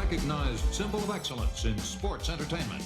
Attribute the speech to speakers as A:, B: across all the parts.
A: recognized symbol of excellence in sports entertainment.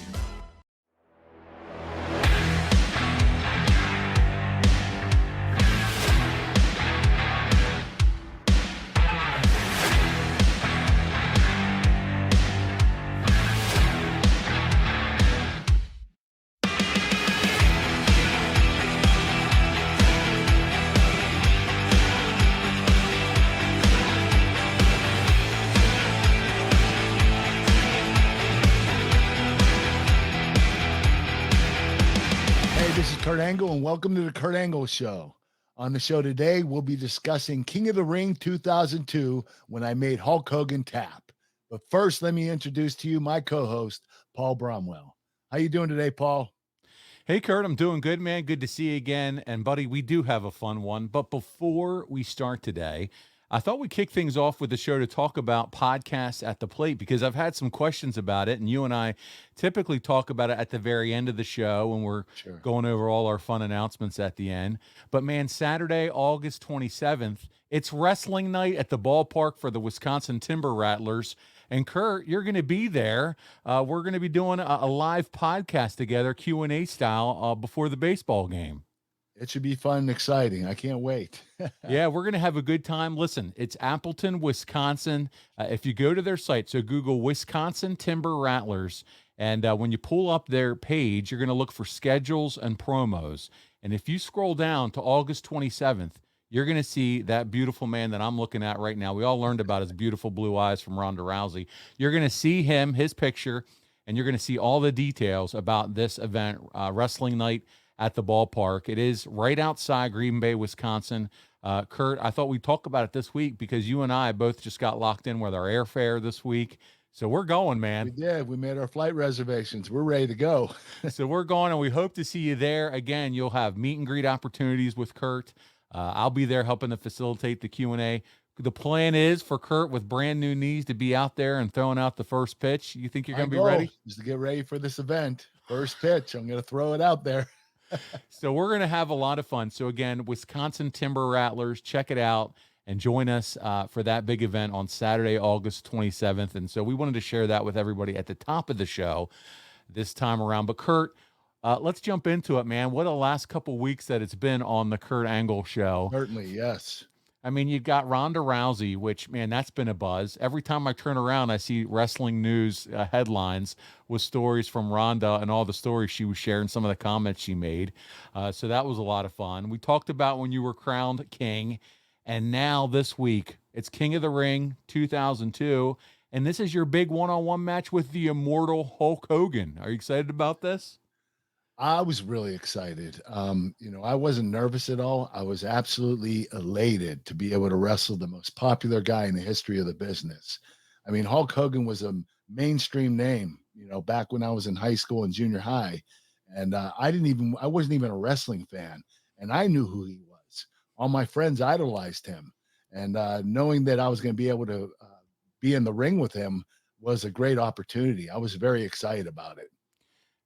B: Kurt Angle, and welcome to the Kurt Angle Show. On the show today, we'll be discussing King of the Ring 2002, when I made Hulk Hogan tap. But first, let me introduce to you my co-host, Paul Bromwell. How you doing today, Paul?
C: Hey, Kurt, I'm doing good, man. Good to see you again. And, buddy, we do have a fun one. But before we start today, I thought we'd kick things off with the show to talk about podcasts at the plate, because I've had some questions about it, and you and I typically talk about it at the very end of the show when we're going over all our fun announcements at the end. But, man, Saturday, August 27th, it's wrestling night at the ballpark for the Wisconsin Timber Rattlers. And, Kurt, you're going to be there. We're going to be doing a live podcast together, Q&A style, before the baseball game.
B: It should be fun and exciting. I can't wait.
C: Yeah, we're going to have a good time. Listen, it's Appleton, Wisconsin. If you go to their site, so Google Wisconsin Timber Rattlers, and when you pull up their page, you're going to look for schedules and promos. And if you scroll down to August 27th, you're going to see that beautiful man that I'm looking at right now. We all learned about his beautiful blue eyes from Ronda Rousey. You're going to see him, his picture, and you're going to see all the details about this event, Wrestling Night at the ballpark. It is right outside Green Bay, Wisconsin. Kurt, I thought we'd talk about it this week because you and I both just got locked in with our airfare this week. So we're going, man.
B: We did. We made our flight reservations. We're ready to go.
C: So we're going, and we hope to see you there. Again, you'll have meet and greet opportunities with Kurt. I'll be there helping to facilitate the Q&A. The plan is for Kurt with brand new knees to be out there and throwing out the first pitch. You think you're going to be ready?
B: Just to get ready for this event. First pitch. I'm going to throw it out there.
C: So we're going to have a lot of fun. So again, Wisconsin Timber Rattlers, check it out and join us for that big event on Saturday, August 27th. And so we wanted to share that with everybody at the top of the show this time around. But Kurt, let's jump into it, man. What a last couple weeks that it's been on the Kurt Angle Show.
B: Certainly, yes.
C: I mean, you've got Ronda Rousey, which, man, that's been a buzz. Every time I turn around, I see wrestling news headlines with stories from Ronda and all the stories she was sharing, some of the comments she made. So that was a lot of fun. We talked about when you were crowned king, and now this week, it's King of the Ring 2002, and this is your big one-on-one match with the immortal Hulk Hogan. Are you excited about this?
B: I was really excited. I wasn't nervous at all. I was absolutely elated to be able to wrestle the most popular guy in the history of the business. I mean, Hulk Hogan was a mainstream name, back when I was in high school and junior high. And I wasn't even a wrestling fan, and I knew who he was. All my friends idolized him. And knowing that I was going to be able to be in the ring with him was a great opportunity. I was very excited about it.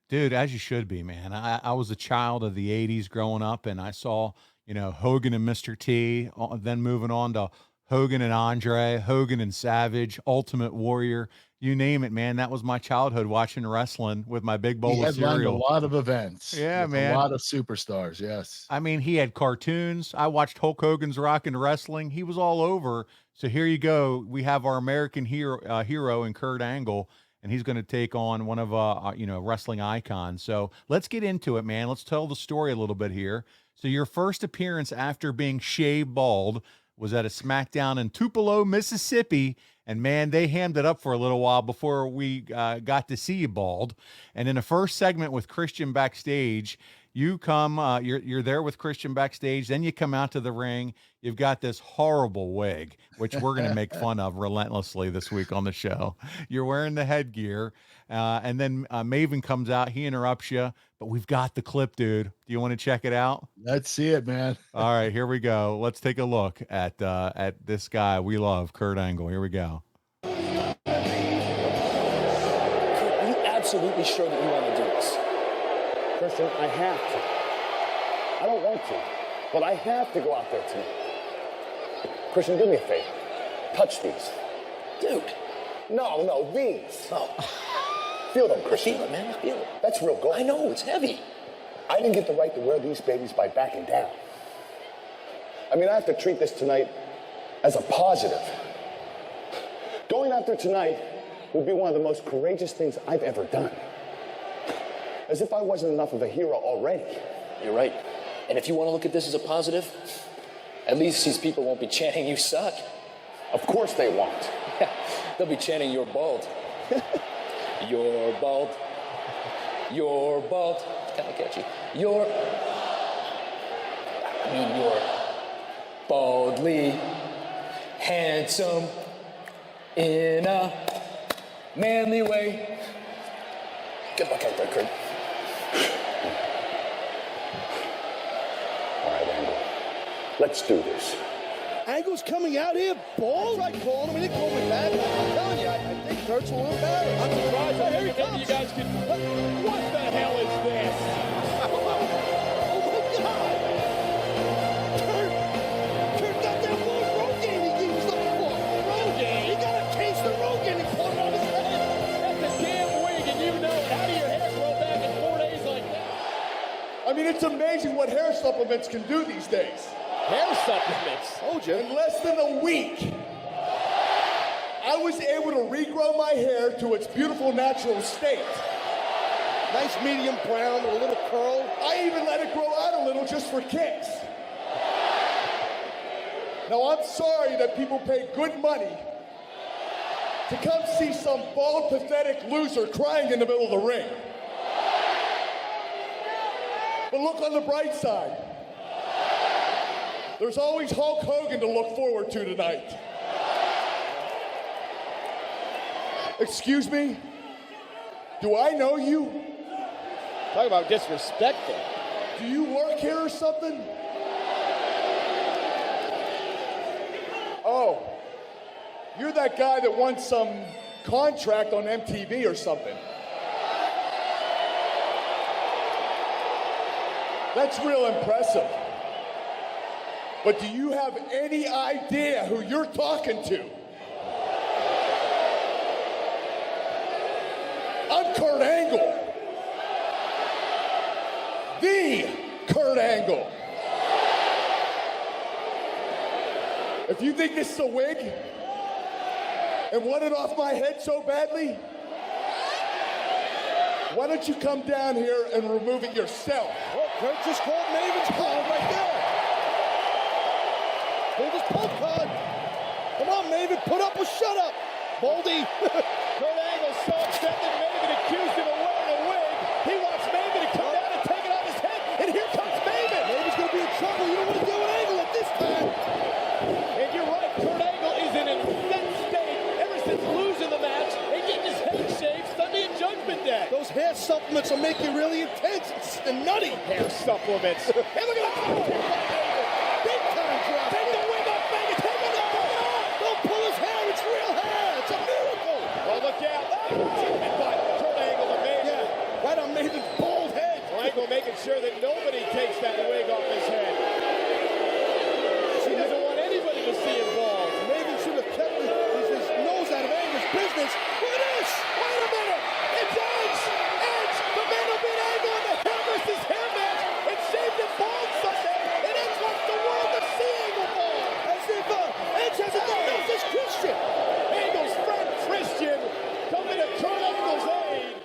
C: Dude, as you should be, man. I was a child of the 80s growing up, and I saw, Hogan and Mr. T, then moving on to Hogan and Andre, Hogan and Savage, Ultimate Warrior, you name it, man. That was my childhood, watching wrestling with my big bowl of cereal.
B: A lot of events.
C: Yeah, man.
B: A lot of superstars, yes.
C: I mean, he had cartoons. I watched Hulk Hogan's Rockin' Wrestling. He was all over. So here you go. We have our American hero in Kurt Angle, and he's going to take on one of wrestling icons. So let's get into it, man. Let's tell the story a little bit here. So your first appearance after being shaved bald was at a SmackDown in Tupelo, Mississippi. And, man, they hammed it up for a little while before we got to see you bald. And in the first segment with Christian backstage, you come, you're there with Christian backstage. Then you come out to the ring. You've got this horrible wig, which we're going to make fun of relentlessly this week on the show. You're wearing the headgear. And then Maven comes out. He interrupts you. But we've got the clip, dude. Do you want to check it out?
B: Let's see it, man.
C: All right, here we go. Let's take a look at this guy we love, Kurt Angle. Here we go.
D: Are you absolutely sure that you want to do this?
E: Christian, I have to. I don't want to, but I have to go out there tonight. Christian, do me a favor. Touch these.
D: Dude,
E: No, these.
D: Oh,
E: Feel them, Christian.
D: feel it, man. I feel it.
E: That's real gold.
D: I know, it's heavy.
E: I didn't get the right to wear these babies by backing down. I mean, I have to treat this tonight as a positive. Going out there tonight would be one of the most courageous things I've ever done. As if I wasn't enough of a hero already.
D: You're right. And if you want to look at this as a positive, at least these people won't be chanting you suck.
E: Of course they won't.
D: They'll be chanting you're bald. You're bald. You're bald. It's kind of catchy. You're baldly handsome in a manly way. Good luck out there, Kurt.
E: All right, Angle. Let's do this.
F: Angle's coming out here, bald. I tried calling him, and he called me back. I'm telling you, I think Kurt's a little embarrassed. I'm surprised.
G: Here he comes. You guys can. What the hell is this?
F: Oh my God! Kurt got that one Rogan he was looking for. Rogan. He got a case of Rogan and put it on his head.
G: That's a damn wig, and you know it. How do your hair grow back in 4 days like that?
H: I mean, it's amazing what hair supplements can do these days.
G: Hair supplements.
F: Oh, Jim.
H: In less than a week, I was able to regrow my hair to its beautiful natural state.
F: Nice medium brown with a little curl.
H: I even let it grow out a little just for kicks. Now, I'm sorry that people pay good money to come see some bald, pathetic loser crying in the middle of the ring. But look on the bright side. There's always Hulk Hogan to look forward to tonight. Excuse me? Do I know you?
G: Talk about disrespectful.
H: Do you work here or something? Oh, you're that guy that won some contract on MTV or something. That's real impressive. But do you have any idea who you're talking to? I'm Kurt Angle. The Kurt Angle. If you think this is a wig and want it off my head so badly, why don't you come down here and remove it yourself?
F: Oh, Kurt just called Maven's call right there. Hold his pull card. Come on, Maven, put up or shut up. Baldy.
G: Kurt Angle's so upset that Maven accused him of wearing a wig. He wants Maven to come down and take it off his head. And here comes Maven.
F: Maven's going to be in trouble. You don't want to deal with Angle at this time.
G: And you're right, Kurt Angle is in an incensed state ever since losing the match and getting his head shaved Sunday at Judgment Day.
F: Those hair supplements will make you really intense and nutty.
G: Hair supplements. Hey, look at the
F: Big time drop.
G: Take the wig off, Maven. Take it off.
F: Don't pull his hair. It's real hair. It's a miracle.
G: Oh, look out. But Kurt Angle, the Maven.
F: Yeah, right on Maven's bald head.
G: Angle making sure that nobody takes that wig off his head. He doesn't want anybody to see him bald.
F: Maven should have kept his nose out of Angle's business. Look at this.
G: Wait a minute. It's Edge. Edge. The man will beat Angle in the hair versus hair match. It shaved him bald Sunday. And Edge wants the world to see Angle bald.
F: As if Edge hasn't done enough. This Christian.
G: Angle's friend Christian coming to Kurt Angle's aid.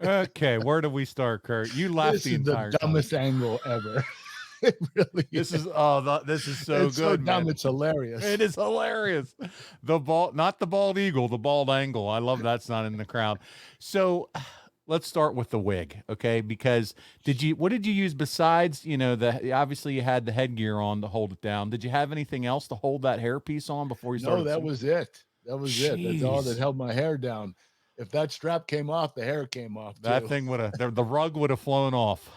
C: Okay, where do we start, Kurt? You laughed
B: This
C: the
B: is
C: entire
B: the
C: time.
B: dumbest angle ever. It really
C: This
B: is.
C: this is so
B: It's
C: good,
B: so dumb.
C: man.
B: It's hilarious.
C: It is hilarious. The bald, not the bald eagle, the bald angle. I love that's not in the crowd. So let's start with the wig, okay? Because what did you use besides, obviously you had the headgear on to hold it down. Did you have anything else to hold that hairpiece on before you started?
B: No, that was it. That was it. That's all that
C: Jeez.
B: held my hair down. If that strap came off, the hair came off.
C: That
B: too.
C: thing would have, the rug would have flown off.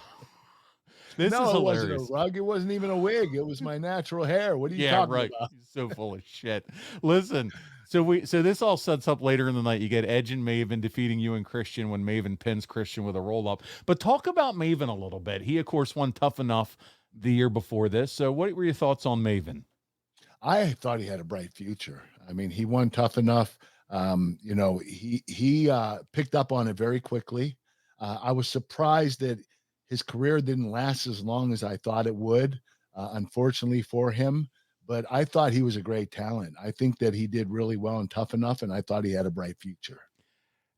C: This
B: no,
C: is
B: it wasn't
C: hilarious.
B: a rug. It wasn't even a wig. It was my natural hair. What are you
C: Yeah,
B: talking
C: right.
B: about?
C: He's so full of shit. Listen, so this all sets up later in the night. You get Edge and Maven defeating you and Christian when Maven pins Christian with a roll up. But talk about Maven a little bit. He, of course, won Tough Enough the year before this. So what were your thoughts on Maven?
B: I thought he had a bright future. I mean, he won Tough Enough. You know, he picked up on it very quickly. I was surprised that his career didn't last as long as I thought it would, unfortunately for him. But I thought he was a great talent. I think that he did really well and Tough Enough, and I thought he had a bright future.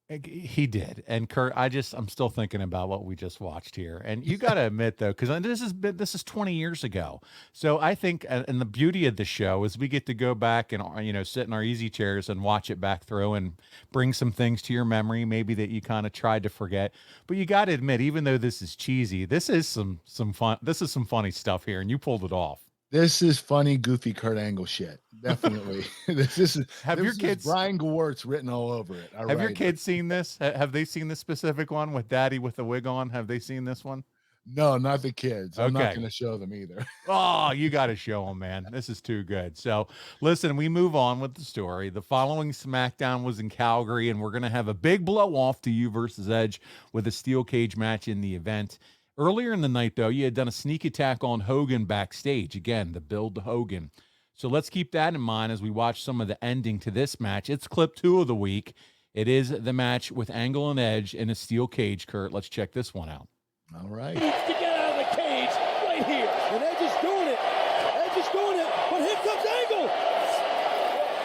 C: He did. And Kurt, I'm still thinking about what we just watched here. And you got to admit though, because this is 20 years ago. So I think, and the beauty of the show is we get to go back and, sit in our easy chairs and watch it back through and bring some things to your memory, maybe that you kind of tried to forget. But you got to admit, even though this is cheesy, this is some fun. This is some funny stuff here, and you pulled it off.
B: This is funny, goofy Kurt Angle shit. Definitely. This is
C: your kids
B: Brian Gewertz written all over it.
C: Have your kids seen this? Have they seen this specific one with Daddy with the wig on? Have they seen this one?
B: No, not the kids. I'm not
C: Okay.
B: going to show them either.
C: Oh, you got to show them, man. This is too good. So, listen, we move on with the story. The following SmackDown was in Calgary, and we're going to have a big blow off to you versus Edge with a steel cage match in the event. Earlier in the night, though, you had done a sneak attack on Hogan backstage. Again, the build to Hogan. So let's keep that in mind as we watch some of the ending to this match. It's clip 2 of the week. It is the match with Angle and Edge in a steel cage, Kurt. Let's check this one out.
B: All right.
G: Needs to get out of the cage right here. And Edge is doing it. Edge is doing it. But here comes Angle.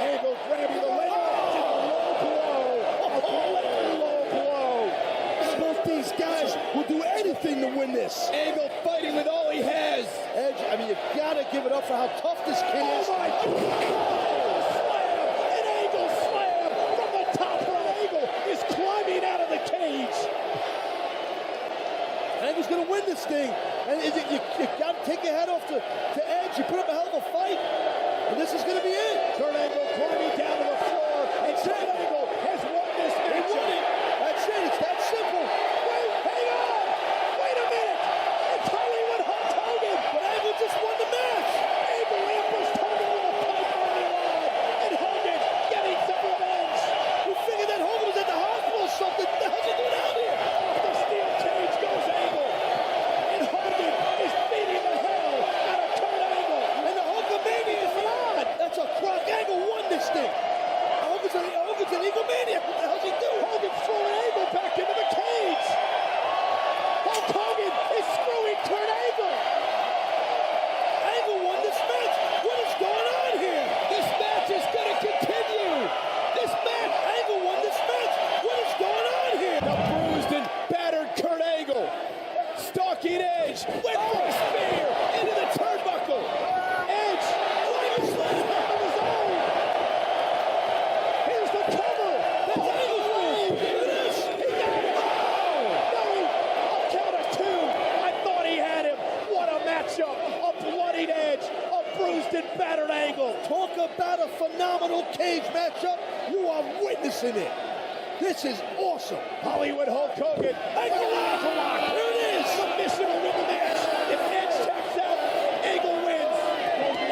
G: Angle grabbing the leg. Low blow. Both these guys will do anything to win this. Angle fighting with all he has. Edge, I mean, you gotta give it up for how tough this kid is. Oh my God! Slam! An Angle slam from the top rope. Angle is climbing out of the cage. Angle's gonna win this thing. And you gotta take your head off to Edge. You put up a hell of a fight. And this is gonna be it. Kurt Angle climbing down to the floor. And Kurt Angle has won this match. He won it. That's it. It's that simple. Wait, hang on. Wait a minute. It's Hollywood Hulk Hogan. But Angle just won the match. Angle ambushed Hogan with a pipe early on. And Hogan getting some revenge. We figured that Hogan was at the hospital or something. What the hell's he doing out here? Off the steel cage goes Angle. And Hogan is beating the hell out of Kurt Angle. And the Hulkamania is on. That's a crock. Angle won this thing. Hogan's an Eagle Maniac. What the hell's he doing? Hogan's throwing Angle back into the cage. Hulk Hogan is screwing Kurt Angle. Angle won this match. What is going on here? This match is going to continue. This match, Angle won this match. What is going on here? The bruised and battered Kurt Angle. Stalking Edge. Went for a spear into the turnbuckle. Edge. Like a slam of his own. Here's the cover. That's Angle's move. Look at this. He got it. No, a count of 2. I thought he had him. What a matchup. A bloodied Edge. A bruised and battered Angle. Talk about a phenomenal cage matchup. You are witnessing it. This is awesome. Hollywood Hulk Hogan. Angle lock. Here it is. Submission will win the match. If Edge taps out, Angle wins.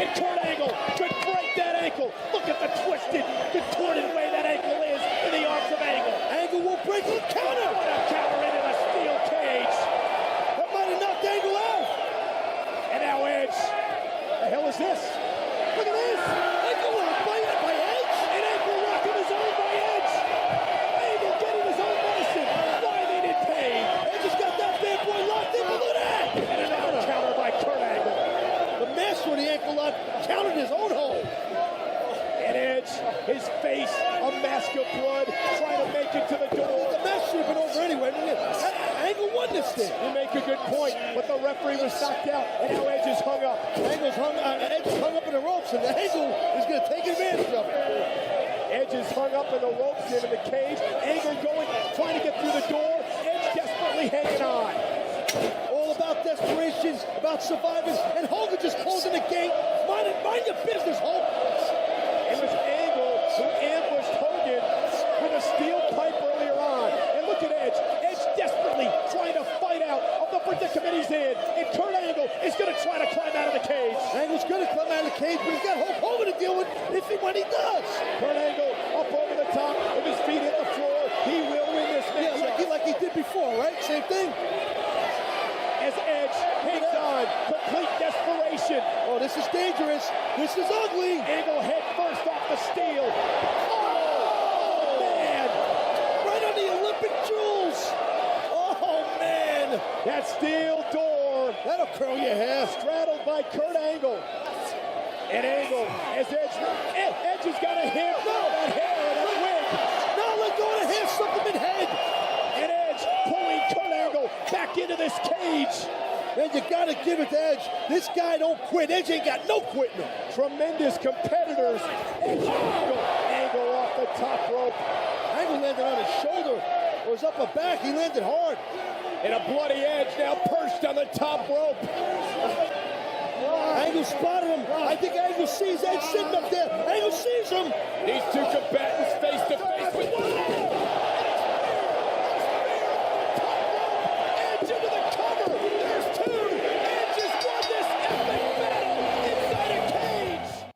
G: And Kurt Angle could break that ankle. Look at the twisted, contorted way that ankle is in the arms of Angle. Angle will break the counter. What a counter into the steel cage. That might have knocked Angle out. And now Edge. The hell is this? Look at this. Angle locked by Edge. And Angle rocking his own by Edge. Angle getting his own medicine. Writhing in pain. Edge has got that bad boy locked in. Look at that. And another counter by Kurt Angle. The master of the ankle lock countered his own hole. And Edge, his face a mask of blood, trying to make it to the door. The match should have been over anyway. Angle won this thing. You make a good point, but the referee was knocked out, and now Edge is hung up. Edge is hung up in the ropes, and Angle is going to take advantage of it. Edge is hung up in the ropes and in the cage. Angle going, trying to get through the door. Edge desperately hanging on. All about desperation, about surviving, and Hogan just closing the gate. Mind your business, Hulk. It was Angle who ambushed Hogan with a steel pipe earlier on. And look at Edge. Edge desperately trying to fight out of the predicament he's in. And Kurt Angle is going to try to climb out of the cage. Angle's going to climb out of the cage, but he's got Hulk Hogan to deal with when he does. Kurt Angle up over the top. If his feet hit the floor, he will win this match. Yeah, like he did before, right? Same thing. As Edge hangs on, complete desperation. Oh, this is dangerous. This is ugly. Angle head first off the steel. Oh! That steel door.
F: That'll curl your hair.
G: Straddled by Kurt Angle. And Angle as Edge has got a hair. No, that hair and that wig.
F: No, let go of the hair. Supplement head.
G: And Edge pulling Kurt Angle back into this cage.
F: Man, you got to give it to Edge. This guy don't quit. Edge ain't got no quitting him.
G: Tremendous competitors. Edge Angle off the top rope.
F: Angle landed on his shoulder. Or his upper back. He landed hard.
G: And a bloody Edge now perched on the top rope.
F: Angle spotted him. I think Angle sees Edge sitting up there. Angle sees him.
G: These two combatants face to face with Edge into the cover. There's two. Edge has won this epic battle inside a cage.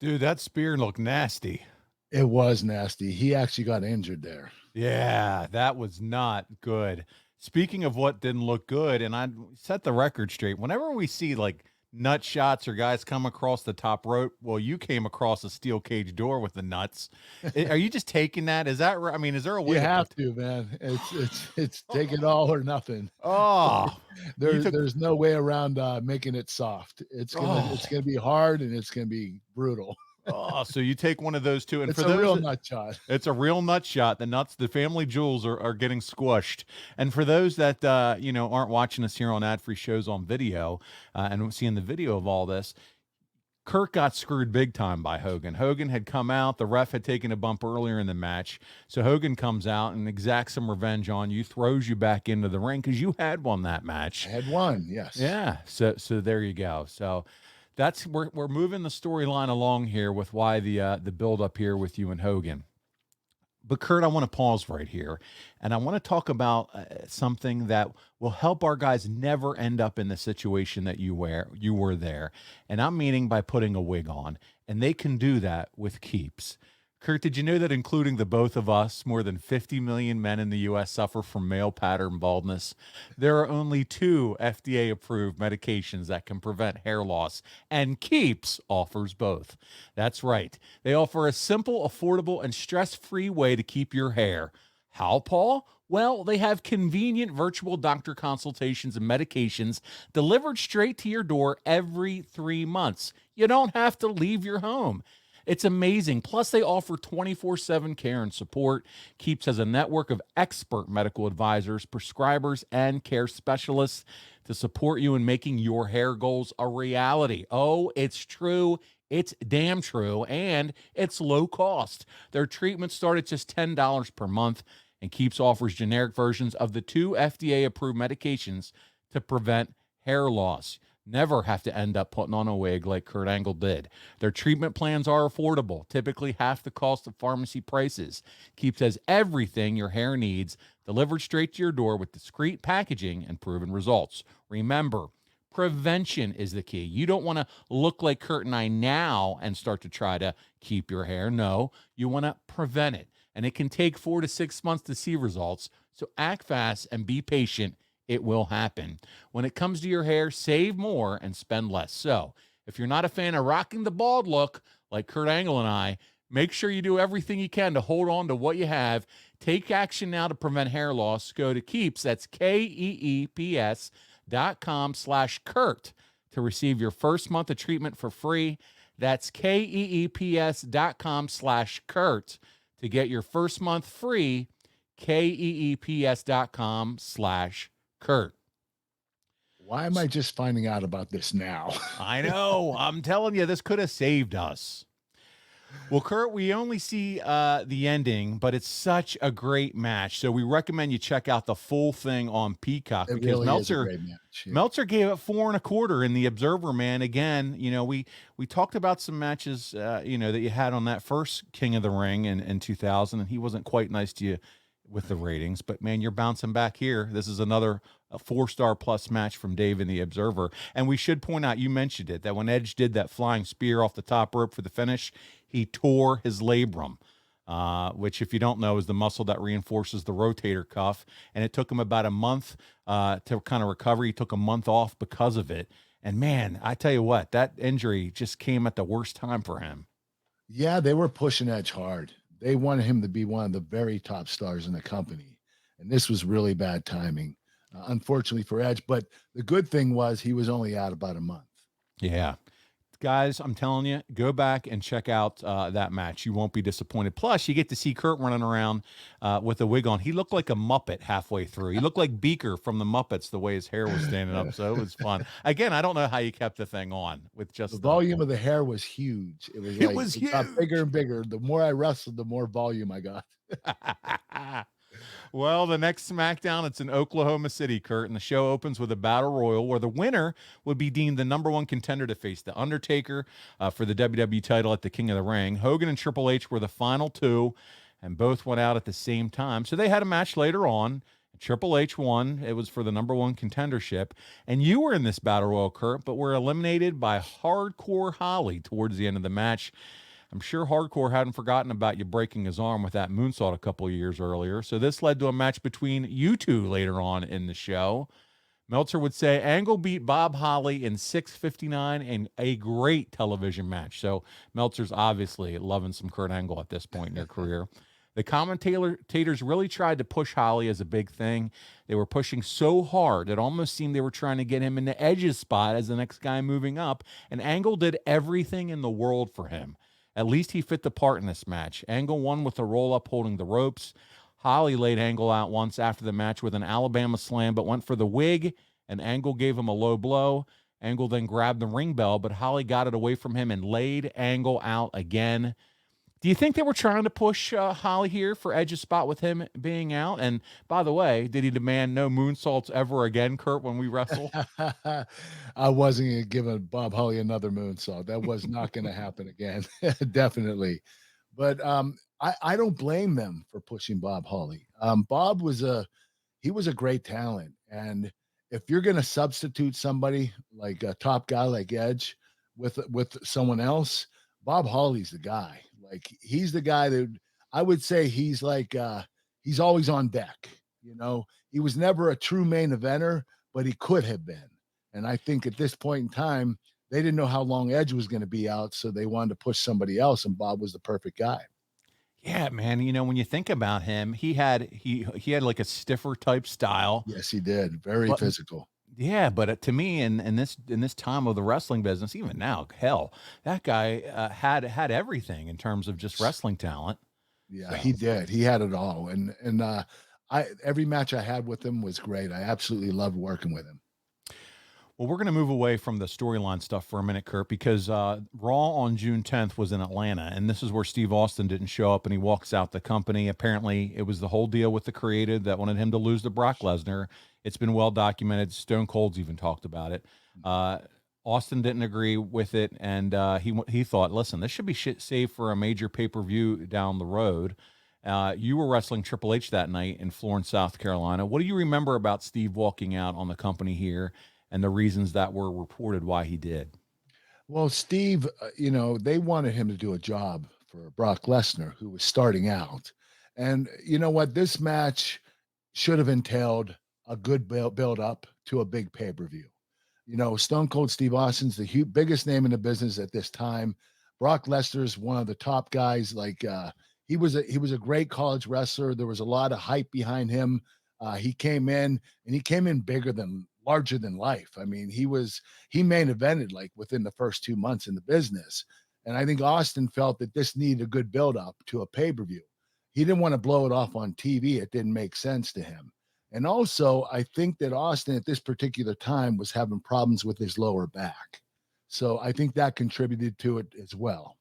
C: Dude, that spear looked nasty.
B: It was nasty. He actually got injured there.
C: Yeah, that was not good. Speaking of what didn't look good, and I set the record straight, whenever we see like nut shots or guys come across the top rope, well, you came across a steel cage door with the nuts. Are you just taking that? Is that right? I mean, is there a way
B: You have to, man. It's take it all or nothing.
C: Oh,
B: there's no way around making it soft. It's gonna be hard and it's gonna be brutal.
C: oh, so you take one of those two, and
B: It's
C: for
B: a
C: those
B: real nut shot.
C: it's a real nut shot. The nuts, the family jewels are getting squished. And for those that aren't watching us here on ad-free shows on video and seeing the video of all this, Kurt got screwed big time by Hogan. Hogan had come out. The ref had taken a bump earlier in the match. So Hogan comes out and exacts some revenge on you, throws you back into the ring because you had won that match.
B: I had one, yes.
C: Yeah. So there you go. So that's we're moving the storyline along here with why the build up here with you and Hogan. But Kurt, I want to pause right here, and I want to talk about something that will help our guys never end up in the situation that you were there, and I'm meaning by putting a wig on, and they can do that with Keeps. Kurt, did you know that including the both of us, more than 50 million men in the U.S. suffer from male pattern baldness? There are only 2 FDA-approved medications that can prevent hair loss, and Keeps offers both. That's right. They offer a simple, affordable, and stress-free way to keep your hair. How, Paul? Well, they have convenient virtual doctor consultations and medications delivered straight to your door every 3 months. You don't have to leave your home. It's amazing. Plus, they offer 24/7 care and support. Keeps has a network of expert medical advisors, prescribers, and care specialists to support you in making your hair goals a reality. Oh, it's true. It's damn true. And it's low cost. Their treatments start at just $10 per month, and Keeps offers generic versions of the 2 FDA-approved medications to prevent hair loss. Never have to end up putting on a wig like Kurt Angle did. Their treatment plans are affordable, typically half the cost of pharmacy prices. Keeps has everything your hair needs delivered straight to your door with discreet packaging and proven results. Remember, prevention is the key. You don't want to look like Kurt and I now and start to try to keep your hair. No, you want to prevent it. And it can take 4 to 6 months to see results. So act fast and be patient. It will happen. When it comes to your hair, save more and spend less. So if you're not a fan of rocking the bald look like Kurt Angle and I, make sure you do everything you can to hold on to what you have. Take action now to prevent hair loss. Go to Keeps, that's KEEPS.com/Kurt to receive your first month of treatment for free. That's KEEPS.com/Kurt to get your first month free. KEEPS.com/Kurt.
B: Why am I just finding out about this now?
C: I know. I'm telling you, this could have saved us. Well, Kurt, we only see the ending, but it's such a great match. So we recommend you check out the full thing on Peacock
B: It
C: because
B: really
C: Meltzer,
B: is a great match. Yeah.
C: Meltzer gave it 4 1/4 in the Observer, man. Again, we talked about some matches, that you had on that first King of the Ring in 2000, and he wasn't quite nice to you with the ratings, but man, you're bouncing back here. This is another 4-star plus match from Dave in the Observer. And we should point out, you mentioned it, that when Edge did that flying spear off the top rope for the finish, he tore his labrum, which, if you don't know, is the muscle that reinforces the rotator cuff. And it took him about a month to kind of recover. He took a month off because of it. And man, I tell you what, that injury just came at the worst time for him.
B: Yeah, they were pushing Edge hard. They wanted him to be one of the very top stars in the company. And this was really bad timing. unfortunately for Edge. But the good thing was he was only out about a month.
C: Yeah. Guys, I'm telling you, go back and check out that match. You won't be disappointed. Plus, you get to see Kurt running around with a wig on. He looked like a Muppet halfway through. He looked like Beaker from the Muppets, the way his hair was standing up. So it was fun. Again, I don't know how you kept the thing on with just
B: The volume of the hair was huge. It was like,
C: was
B: it got
C: huge.
B: bigger and bigger. The more I wrestled, the more volume I got.
C: Well, the next SmackDown, it's in Oklahoma City, Kurt, and the show opens with a battle royal where the winner would be deemed the number one contender to face the Undertaker for the WWE title at the King of the Ring. Hogan and Triple H were the final two, and both went out at the same time. So they had a match later on. Triple H won. It was for the number one contendership. And you were in this battle royal, Kurt, but were eliminated by Hardcore Holly towards the end of the match. I'm sure Hardcore hadn't forgotten about you breaking his arm with that moonsault a couple of years earlier. So this led to a match between you two later on in the show. Meltzer would say Angle beat Bob Holly in 6:59 in a great television match. So Meltzer's obviously loving some Kurt Angle at this point in their career. The commentators really tried to push Holly as a big thing. They were pushing so hard it almost seemed they were trying to get him in the Edge's spot as the next guy moving up. And Angle did everything in the world for him. At least he fit the part in this match. Angle won with a roll-up holding the ropes. Holly laid Angle out once after the match with an Alabama slam, but went for the wig, and Angle gave him a low blow. Angle then grabbed the ring bell, but Holly got it away from him and laid Angle out again. Do you think they were trying to push Holly here for Edge's spot with him being out? And by the way, did he demand no moonsaults ever again, Kurt, when we wrestle?
B: I wasn't going to give Bob Holly another moonsault. That was not going to happen again. Definitely. But I don't blame them for pushing Bob Holly. Bob was a great talent. And if you're going to substitute somebody like a top guy like Edge with someone else, Bob Holly's the guy. Like, he's the guy that I would say he's like he's always on deck. You know, he was never a true main eventer, but he could have been. And I think at this point in time, they didn't know how long Edge was going to be out, so they wanted to push somebody else, and Bob was the perfect guy.
C: Yeah, man. You know, when you think about him, he had like a stiffer type style.
B: Yes, he did. Very physical.
C: Yeah, but to me, in this time of the wrestling business, even now, hell, that guy had everything in terms of just wrestling talent.
B: Yeah,
C: So.
B: he did. He had it all, and every match I had with him was great. I absolutely loved working with him.
C: Well, we're going to move away from the storyline stuff for a minute, Kurt, because Raw on June 10th was in Atlanta, and this is where Steve Austin didn't show up, and he walks out the company. Apparently, it was the whole deal with the creative that wanted him to lose to Brock Lesnar. It's been well documented. Stone Cold's even talked about it. Austin didn't agree with it, and he thought, listen, this should be saved for a major pay-per-view down the road. You were wrestling Triple H that night in Florence, South Carolina. What do you remember about Steve walking out on the company here and the reasons that were reported why he did?
B: Well, Steve, they wanted him to do a job for Brock Lesnar, who was starting out. And you know what? This match should have entailed a good build up to a big pay-per-view. You know, Stone Cold Steve Austin's the biggest name in the business at this time. Brock Lesnar's one of the top guys. Like, he was a great college wrestler. There was a lot of hype behind him. He came in larger than life. I mean, he main evented like within the first 2 months in the business. And I think Austin felt that this needed a good build up to a pay-per-view. He didn't want to blow it off on TV. It didn't make sense to him. And also, I think that Austin at this particular time was having problems with his lower back. So I think that contributed to it as well.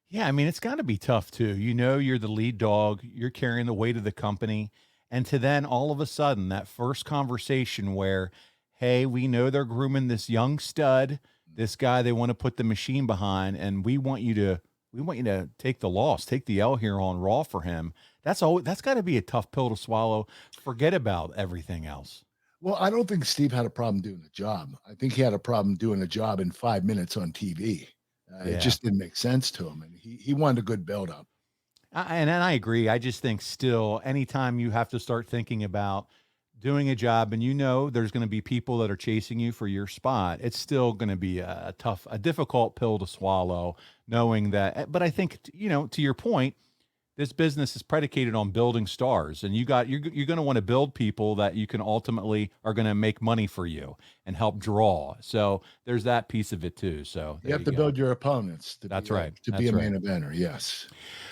C: Yeah, I mean, it's got to be tough too. You know, you're the lead dog, you're carrying the weight of the company. And to then all of a sudden, that first conversation where, hey, we know they're grooming this young stud, this guy they want to put the machine behind, and we want you to take the loss, take the L here on Raw for him. That's got to be a tough pill to swallow. Forget about everything else.
B: Well, I don't think Steve had a problem doing the job. I think he had a problem doing a job in 5 minutes on TV. It just didn't make sense to him, and he wanted a good build-up.
C: And I agree. I just think still, anytime you have to start thinking about doing a job and you know there's going to be people that are chasing you for your spot, it's still going to be a difficult pill to swallow, knowing that. But I think, to your point, this business is predicated on building stars, and you're going to want to build people that you can ultimately are going to make money for you and help draw. So there's that piece of it too. So
B: You have to build your opponents to
C: That's
B: be
C: right.
B: to be
C: That's
B: a
C: right.
B: main eventer. Yes.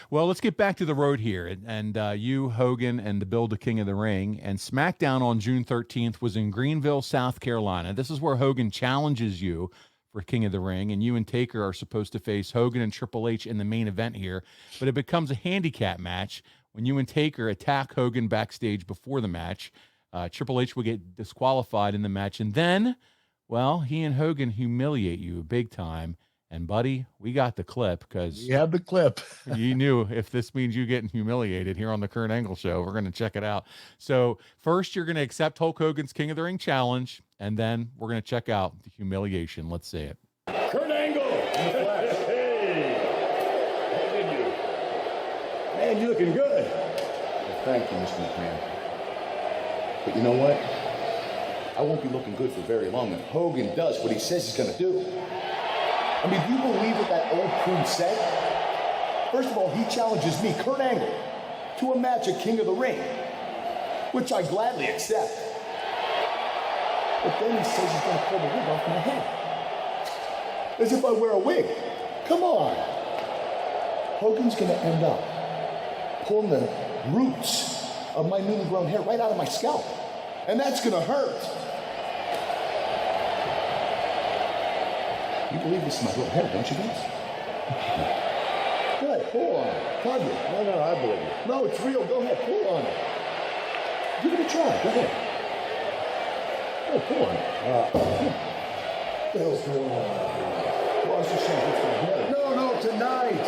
C: Well, let's get back to the road here, and you, Hogan, and the Build a King of the Ring, and SmackDown on June 13th was in Greenville, South Carolina. This is where Hogan challenges you for King of the Ring, and you and Taker are supposed to face Hogan and Triple H in the main event here, but it becomes a handicap match when you and Taker attack Hogan backstage before the match. Triple H will get disqualified in the match, and then, well, he and Hogan humiliate you big time. And buddy, we got the clip because
B: You have the clip.
C: you knew if this means you getting humiliated here on the Kurt Angle Show, we're going to check it out. So first, you're going to accept Hulk Hogan's King of the Ring challenge, and then we're going to check out the humiliation. Let's see it.
H: Kurt Angle! Hey! How did you? Man, you're looking good.
E: Well, thank you, Mr. McMahon. But you know what? I won't be looking good for very long if Hogan does what he says he's going to do. I mean, do you believe what that old prune said? First of all, he challenges me, Kurt Angle, to a match at King of the Ring, which I gladly accept. But then he says he's going to pull the wig off my head. As if I wear a wig. Come on. Hogan's going to end up pulling the roots of my newly grown hair right out of my scalp. And that's going to hurt. You believe this is my real hair, don't you guys? Go ahead, pull on it. Tug it.
H: No, I believe you.
E: No, it's real. Go ahead, pull on it. Give it a try. Go ahead. Oh, pull on it. What the hell's going on out here? Well, I was just saying, what's going on? No, tonight.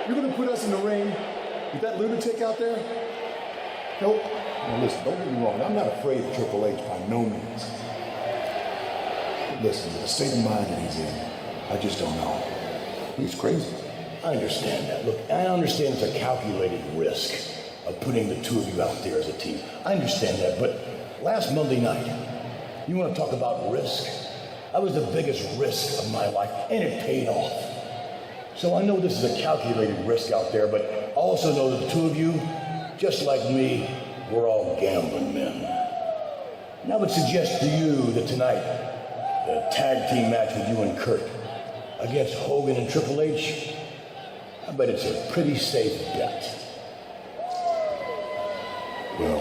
E: You're going to put us in the ring with that lunatic out there? Nope. Now listen, don't get me wrong. I'm not afraid of Triple H by no means. Listen, the state of mind that he's in, I just don't know. He's crazy.
I: I understand that. Look, I understand it's a calculated risk of putting the two of you out there as a team. I understand that, but last Monday night, you want to talk about risk? That was the biggest risk of my life, and it paid off. So I know this is a calculated risk out there, but I also know that the two of you, just like me, we're all gambling men. And I would suggest to you that tonight, the tag team match with you and Kurt against Hogan and Triple H, I bet it's a pretty safe bet. Well,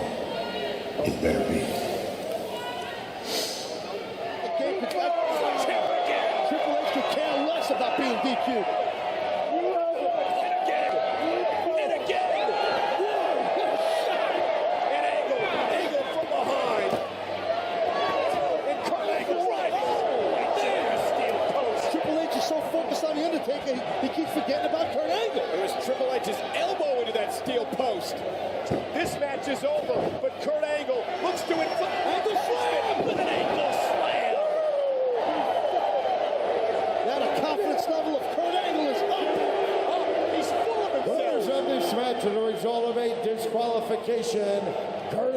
I: it better be.
F: Triple H could care less about being DQ'd. On the Undertaker, he keeps forgetting about Kurt Angle.
G: It was Triple H's elbow into that steel post. This match is over, but Kurt Angle looks to inflict Angle slam with an ankle slam.
F: Now the confidence level of Kurt Angle is up.
G: He's full of himself.
F: Winners of this match are the result of a disqualification. Kurt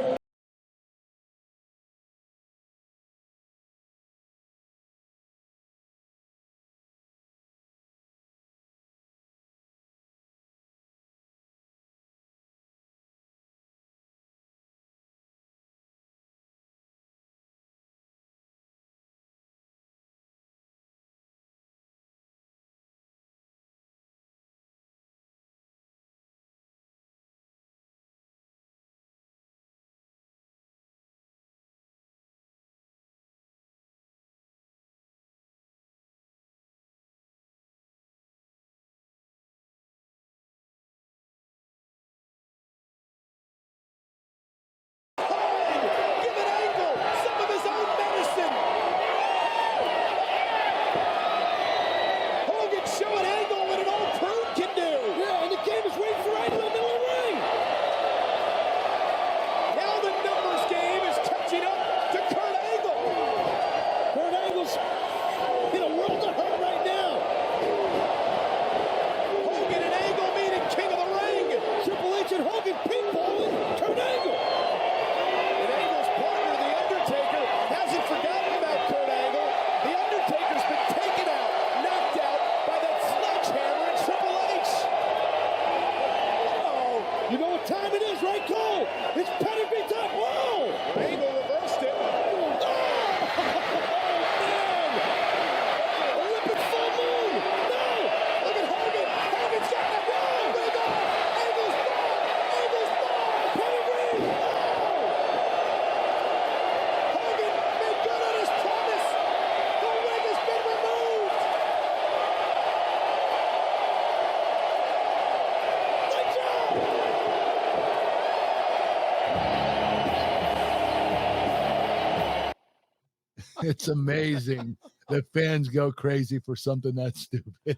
B: It's amazing that fans go crazy for something that stupid.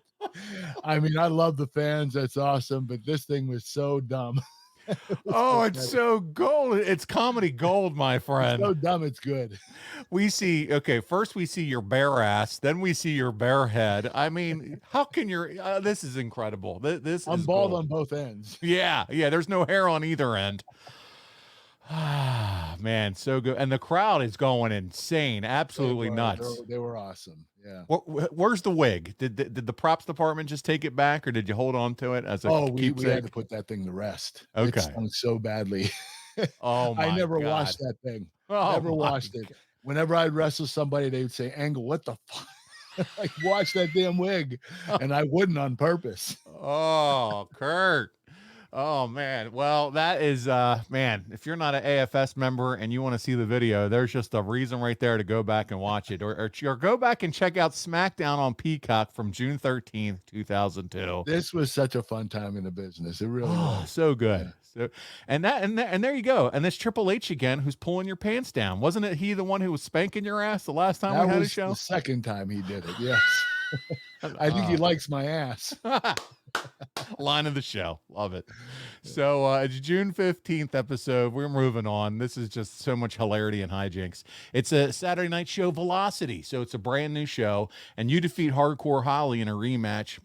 B: I mean, I love the fans. That's awesome. But this thing was so dumb.
C: Oh, it's so gold. It's comedy gold, my friend.
B: So dumb, it's good.
C: We see, first we see your bare ass, then we see your bare head. I mean, how can this is incredible. This
B: I'm
C: is
B: bald
C: gold.
B: on both ends.
C: Yeah, there's no hair on either end. Ah, man, so good. And the crowd is going insane. Absolutely nuts.
B: They were awesome. Yeah.
C: Where's the wig? Did the props department just take it back, or did you hold on to it as a
B: we
C: keepsake?
B: had to put that thing to rest.
C: Okay.
B: It stung so badly.
C: Oh my
B: I never
C: God.
B: washed that thing.
C: Oh,
B: Never washed it. Whenever I'd wrestle somebody, they would say, Angle, what the fuck? Like, wash that damn wig. And I wouldn't on purpose.
C: Oh, Kurt. Oh man. Well, that is man, if you're not an AFS member and you want to see the video, there's just a reason right there to go back and watch it, or go back and check out SmackDown on Peacock from June 13th, 2002.
B: This was such a fun time in the business. It really was.
C: So good.
B: Yeah.
C: So, and there you go. And this Triple H again, who's pulling your pants down. Wasn't it he the one who was spanking your ass the last time we had a show?
B: The second time he did it. Yes. I think he likes my ass.
C: Line of the show. Love it. So it's June 15th episode. We're moving on. This is just so much hilarity and hijinks. It's a Saturday night show, Velocity. So it's a brand new show, and you defeat Hardcore Holly in a rematch.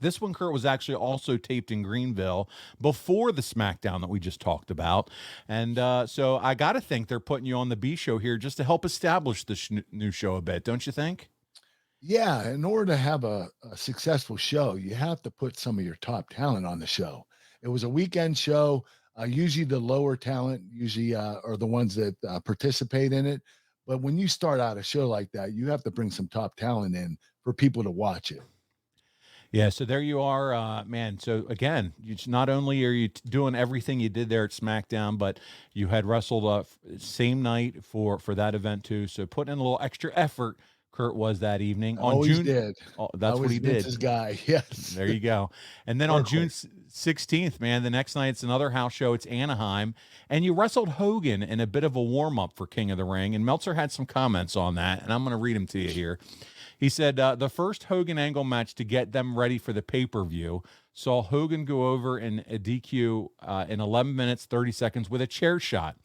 C: This one, Kurt, was actually also taped in Greenville before the SmackDown that we just talked about. And so I got to think they're putting you on the B show here just to help establish this new show a bit, don't you think?
B: Yeah, in order to have a successful show, you have to put some of your top talent on the show. It was a weekend show. Usually the lower talent are the ones that participate in it. But when you start out a show like that, you have to bring some top talent in for people to watch it.
C: Yeah, so there you are, man. So again, not only are you doing everything you did there at SmackDown, but you had wrestled same night for that event too. So putting in a little extra effort, Kurt was that evening on June.
B: Did.
C: Oh, that's what he did.
B: Vince's guy. Yes.
C: There you go. And then on June 16th, man, the next night it's another house show. It's Anaheim, and you wrestled Hogan in a bit of a warm up for King of the Ring. And Meltzer had some comments on that, and I'm going to read them to you here. He said the first Hogan Angle match to get them ready for the pay-per-view saw Hogan go over in a DQ in 11 minutes 30 seconds with a chair shot.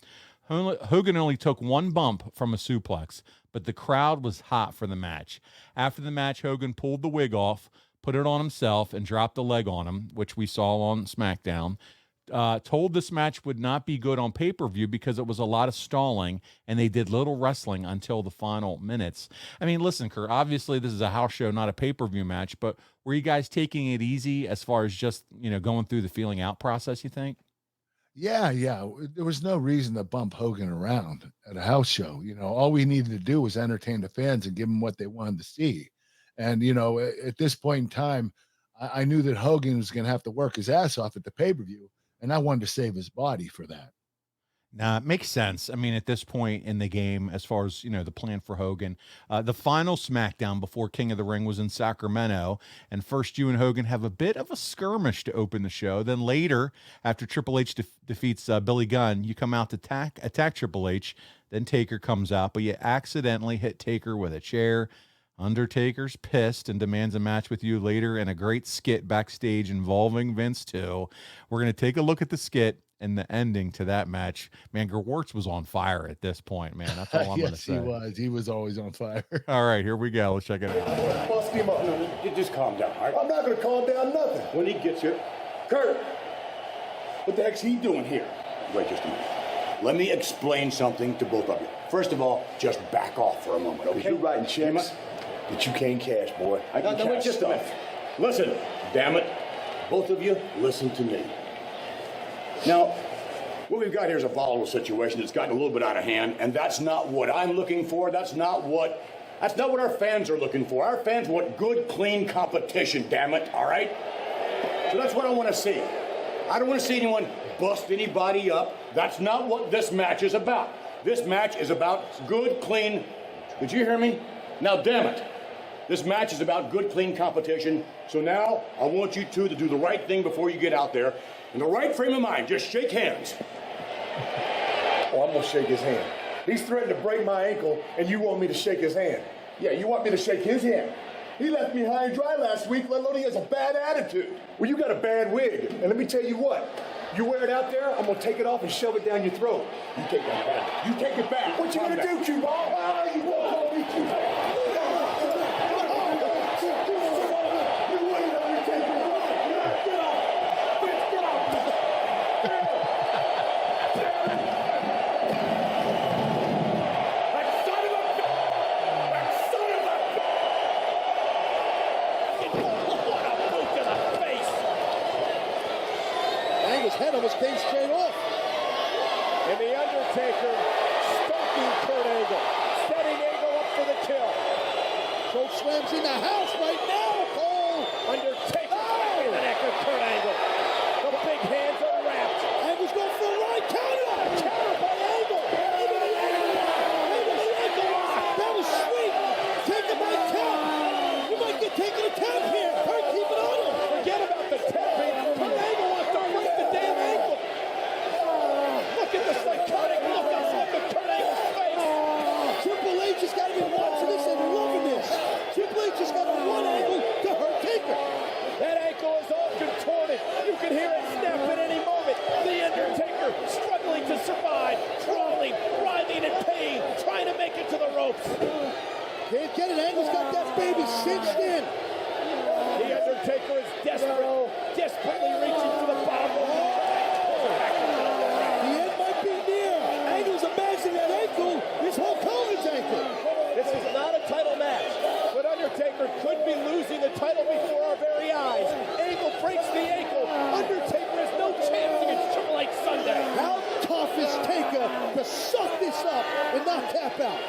C: Hogan only took one bump from a suplex, but the crowd was hot for the match. After the match, Hogan pulled the wig off, put it on himself, and dropped the leg on him, which we saw on SmackDown. Told this match would not be good on pay-per-view because it was a lot of stalling, and they did little wrestling until the final minutes. I mean, listen, Kurt, obviously this is a house show, not a pay-per-view match, but were you guys taking it easy as far as just, going through the feeling out process, you think?
B: Yeah. There was no reason to bump Hogan around at a house show. All we needed to do was entertain the fans and give them what they wanted to see. And, at this point in time, I knew that Hogan was going to have to work his ass off at the pay-per-view, and I wanted to save his body for that.
C: Now, it makes sense. I mean, at this point in the game, as far as, the plan for Hogan, the final SmackDown before King of the Ring was in Sacramento. And first, you and Hogan have a bit of a skirmish to open the show. Then later, after Triple H defeats Billy Gunn, you come out to attack Triple H. Then Taker comes out, but you accidentally hit Taker with a chair. Undertaker's pissed and demands a match with you later in a great skit backstage involving Vince too. We're going to take a look at the skit and the ending to that match. Man, Gerwartz was on fire at this point, man. That's all I'm going to say.
B: Yes, he was. He was always on fire.
C: All right, here we go. Let's check it out.
I: Bust him up. No, just calm down, all right? I'm not going to calm down nothing. When he gets here, Kurt, what the heck's he doing here? Wait just a minute. Let me explain something to both of you. First of all, just back off for a moment, okay?
E: You writing checks that you can't cash, boy.
I: I can cash just stuff. Listen, damn it. Both of you, listen to me. Now, what we've got here is a volatile situation that's gotten a little bit out of hand, and that's not what I'm looking for. That's not what our fans are looking for. Our fans want good, clean competition, damn it, all right? So that's what I want to see. I don't want to see anyone bust anybody up. That's not what this match is about. This match is about good, clean... Did you hear me? Now, damn it. This match is about good, clean competition. So now I want you two to do the right thing before you get out there. In the right frame of mind, just shake hands.
E: Oh, I'm going to shake his hand.
H: He's threatened to break my ankle, and you want me to shake his hand. Yeah, you want me to shake his hand. He left me high and dry last week, let alone he has a bad attitude. Well, you got a bad wig, and let me tell you what. You wear it out there, I'm gonna take it off and shove it down your throat. You take that back. You take it back. What you gonna do, Q-Ball? Ah, you won't call me Q-Ball. You wait, Undertaker. Get off. Bitch, get off. That son of a bitch. That son of a
G: What a boot to the face! Angle's head almost came straight off. And the Undertaker stalking Kurt Angle, setting Angle up for the kill. Choke slams in the house right now. Cole Undertaker in the neck of Kurt Angle. The big hands are wrapped. Angle's going for a ride. Counter! Counter by Angle. Into the ankle. Into the ankle. That was sweet. Taken by tap. You might get taken to tap here. Kurt, keep it on him. Forget about the tapping. Kurt Angle wants to break the damn ankle. Look at the psychotic look on Kurt Angle's face. Triple H has got to be watching this and loving this. Triple H has got one angle to hurt Taker. That ankle is all contorted. You can hear it snap at any moment. The Undertaker struggling to survive, crawling, writhing in pain, trying to make it to the ropes. Can't get it. Angle's got that baby cinched in. The Undertaker is desperately reaching for the bottom of the end might be near. Angle's amassing that ankle. It's Hulk Hogan's ankle. This is not a title match, but Undertaker could be losing the title before our very eyes. Angle breaks the ankle. Undertaker has no chance against Triple H Sunday. How tough is Taker to suck this up and not tap out?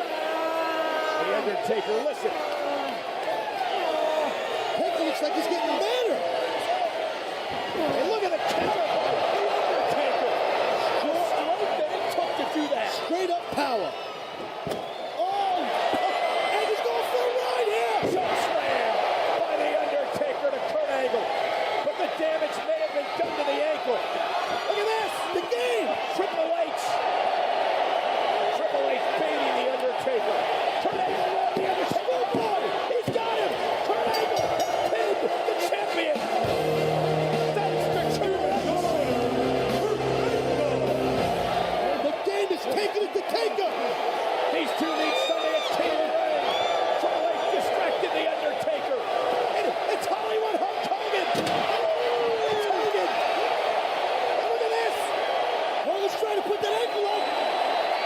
G: The Undertaker, listen. Taker looks like he's getting madder. And look at the counter. Straight up power. Oh! Angle's going for a ride here! Choke slam by the Undertaker to Kurt Angle. But the damage may have been done to the ankle. Look at this! The game! Triple H. Triple H baiting the Undertaker. Kurt Angle won the Undertaker. Oh boy! He's got him! Kurt Angle has pinned the champion! That's the truth! Taking it to Taker. These two meet Sunday at King of the Ring. Triple H distracted the Undertaker. And it's Hollywood Hulk Hogan. It's Hogan. And look at this. Hogan's trying to put that ankle on.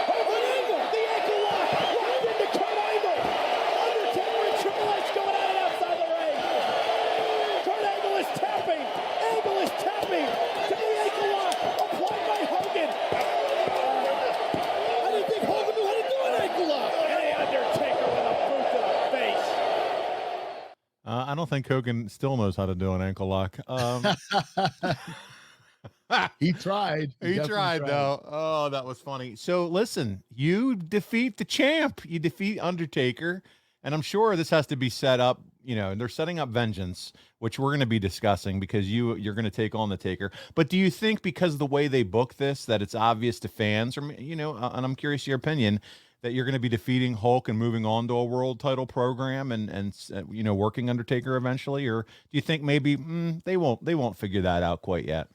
G: Hogan Angle. The ankle lock. Locked into Kurt Angle. Undertaker and Triple H going at it outside the ring. Kurt Angle is tapping. Angle is tapping to the ankle lock applied by Hogan.
C: I don't think Hogan still knows how to do an ankle lock.
B: He tried.
C: He tried, though. Oh, that was funny. So listen, you defeat the champ. You defeat Undertaker. And I'm sure this has to be set up, you know, they're setting up Vengeance, which we're going to be discussing because you're going to take on the Taker. But do you think because of the way they book this, that it's obvious to fans, or, you know, and I'm curious your opinion, that you're going to be defeating Hulk and moving on to a world title program and you know, working Undertaker eventually? Or do you think maybe they won't figure that out quite yet?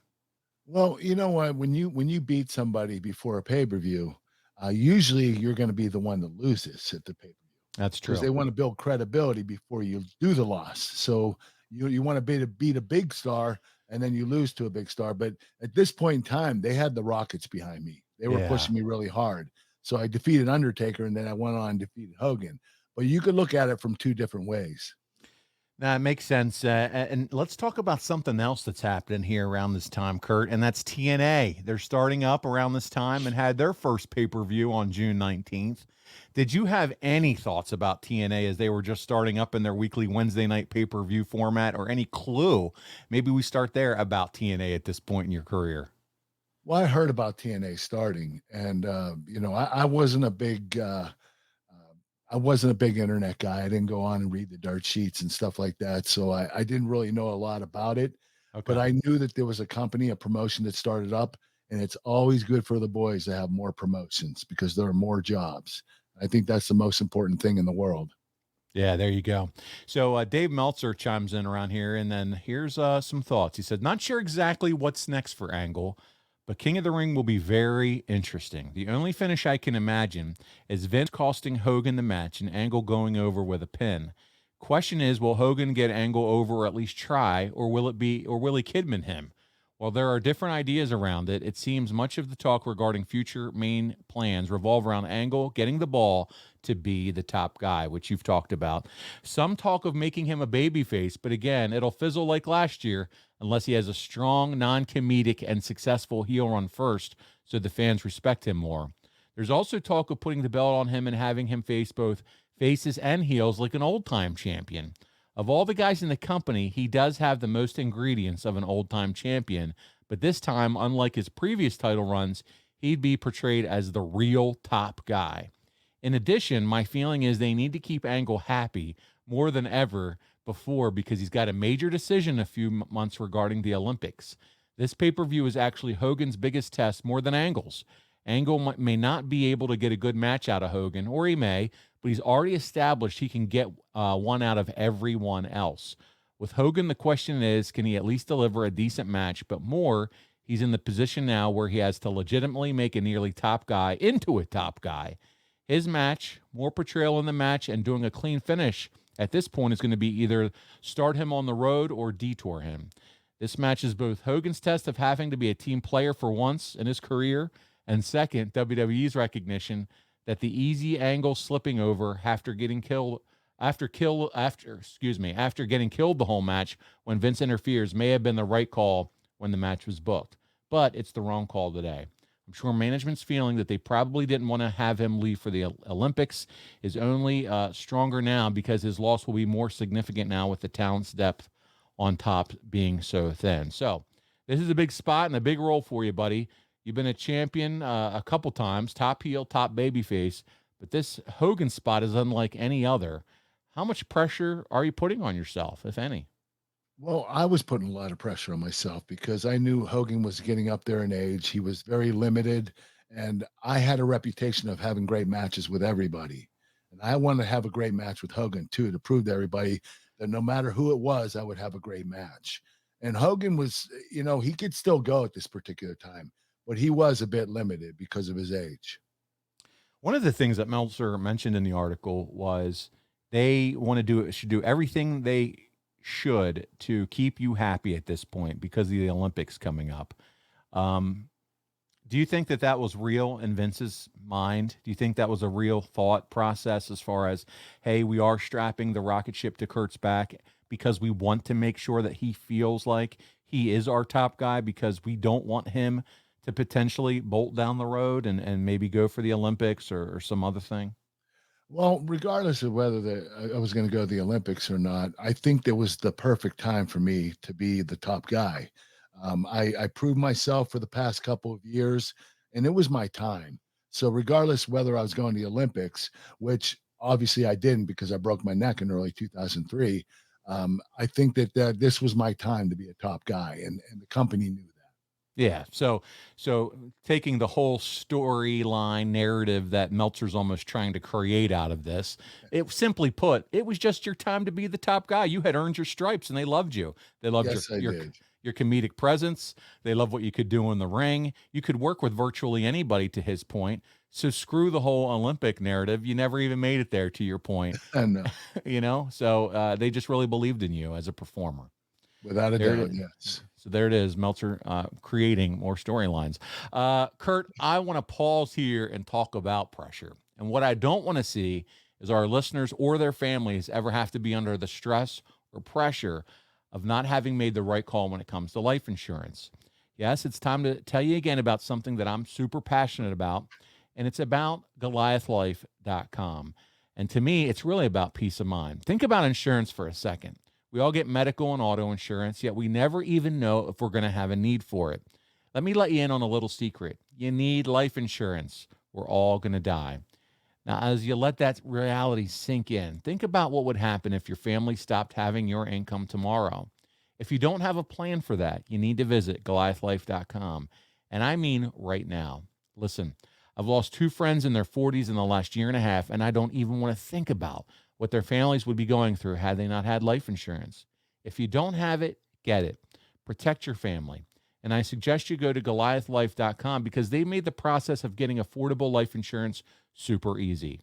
B: Well, you know what, when you beat somebody before a pay-per-view, usually you're going to be the one that loses at the pay-per-view.
C: That's true.
B: Because they want to build credibility before you do the loss. So you want to beat a big star and then you lose to a big star. But at this point in time, they had the Rockets behind me. They were pushing me really hard. So I defeated Undertaker and then I went on and defeated Hogan. But you could look at it from two different ways.
C: Now, it makes sense. And let's talk about something else that's happening here around this time, Kurt, and that's TNA. They're starting up around this time and had their first pay-per-view on June 19th. Did you have any thoughts about TNA as they were just starting up in their weekly Wednesday night pay-per-view format, or any clue? Maybe we start there about TNA at this point in your career.
B: Well, I heard about TNA starting, and you know, I wasn't a big internet guy. I didn't go on and read the dirt sheets and stuff like that, so I didn't really know a lot about it. Okay. But I knew that there was a company, a promotion that started up, And it's always good for the boys to have more promotions because there are more jobs. I think that's the most important thing in the world.
C: Yeah, there you go. So Dave Meltzer chimes in around here, and then here's some thoughts. He said, not sure exactly what's next for Angle, but King of the Ring will be very interesting. The only finish I can imagine is Vince costing Hogan the match and Angle going over with a pin. Question is, will Hogan get Angle over or at least try, or will he Kidman him? While there are different ideas around it, it seems much of the talk regarding future main plans revolve around Angle getting the ball to be the top guy, which you've talked about. Some talk of making him a babyface, but again, it'll fizzle like last year unless he has a strong, non-comedic, and successful heel run first so the fans respect him more. There's also talk of putting the belt on him and having him face both faces and heels like an old-time champion. Of all the guys in the company, he does have the most ingredients of an old-time champion, but this time, unlike his previous title runs, he'd be portrayed as the real top guy. In addition, my feeling is they need to keep Angle happy more than ever before because he's got a major decision in a few months regarding the Olympics. This pay-per-view is actually Hogan's biggest test more than Angle's. Angle may not be able to get a good match out of Hogan, or he may, but he's already established he can get one out of everyone else. With Hogan, the question is, can he at least deliver a decent match? But more, he's in the position now where he has to legitimately make a nearly top guy into a top guy. His match, more portrayal in the match, and doing a clean finish at this point is going to be either start him on the road or detour him. This match is both Hogan's test of having to be a team player for once in his career, and second, WWE's recognition that the easy Angle slipping over after getting killed the whole match when Vince interferes may have been the right call when the match was booked, but it's the wrong call today. I'm sure management's feeling that they probably didn't want to have him leave for the Olympics is only stronger now because his loss will be more significant now with the talent's depth on top being so thin. So this is a big spot and a big role for you, buddy. You've been a champion a couple times, top heel, top babyface, but this Hogan spot is unlike any other. How much pressure are you putting on yourself, if any?
B: Well, I was putting a lot of pressure on myself because I knew Hogan was getting up there in age. He was very limited, and I had a reputation of having great matches with everybody. And I wanted to have a great match with Hogan, too, to prove to everybody that no matter who it was, I would have a great match. And Hogan was, he could still go at this particular time, but he was a bit limited because of his age.
C: One of the things that Meltzer mentioned in the article was they should do everything they should to keep you happy at this point because of the Olympics coming up. Do you think that was real in Vince's mind? Do you think that was a real thought process as far as, hey, we are strapping the rocket ship to Kurt's back because we want to make sure that he feels like he is our top guy because we don't want him to potentially bolt down the road and maybe go for the Olympics or some other thing?
B: Well, regardless of whether I was going to go to the Olympics or not, I think there was the perfect time for me to be the top guy. I proved myself for the past couple of years, and it was my time. So regardless whether I was going to the Olympics, which obviously I didn't because I broke my neck in early 2003, I think that this was my time to be a top guy, and the company knew that.
C: Yeah. So taking the whole storyline narrative that Meltzer's almost trying to create out of this, it simply put, it was just your time to be the top guy. You had earned your stripes and they loved you. They loved your comedic presence. They loved what you could do in the ring. You could work with virtually anybody to his point. So screw the whole Olympic narrative. You never even made it there to your point.
B: I know.
C: So they just really believed in you as a performer.
B: Without a doubt, yes.
C: So there it is, Meltzer creating more storylines. Kurt, I want to pause here and talk about pressure. And what I don't want to see is our listeners or their families ever have to be under the stress or pressure of not having made the right call when it comes to life insurance. Yes, it's time to tell you again about something that I'm super passionate about, and it's about GOLIATHlife.com. And to me, it's really about peace of mind. Think about insurance for a second. We all get medical and auto insurance, yet we never even know if we're going to have a need for it. Let me let you in on a little secret. You need life insurance. We're all going to die. Now, as you let that reality sink in, think about what would happen if your family stopped having your income tomorrow. If you don't have a plan for that, you need to visit GOLIATHlife.com. And I mean right now. Listen, I've lost 2 friends in their 40s in the last year and a half, and I don't even want to think about what their families would be going through had they not had life insurance. If you don't have it, get it. Protect your family. And I suggest you go to GoliathLife.com because they made the process of getting affordable life insurance super easy.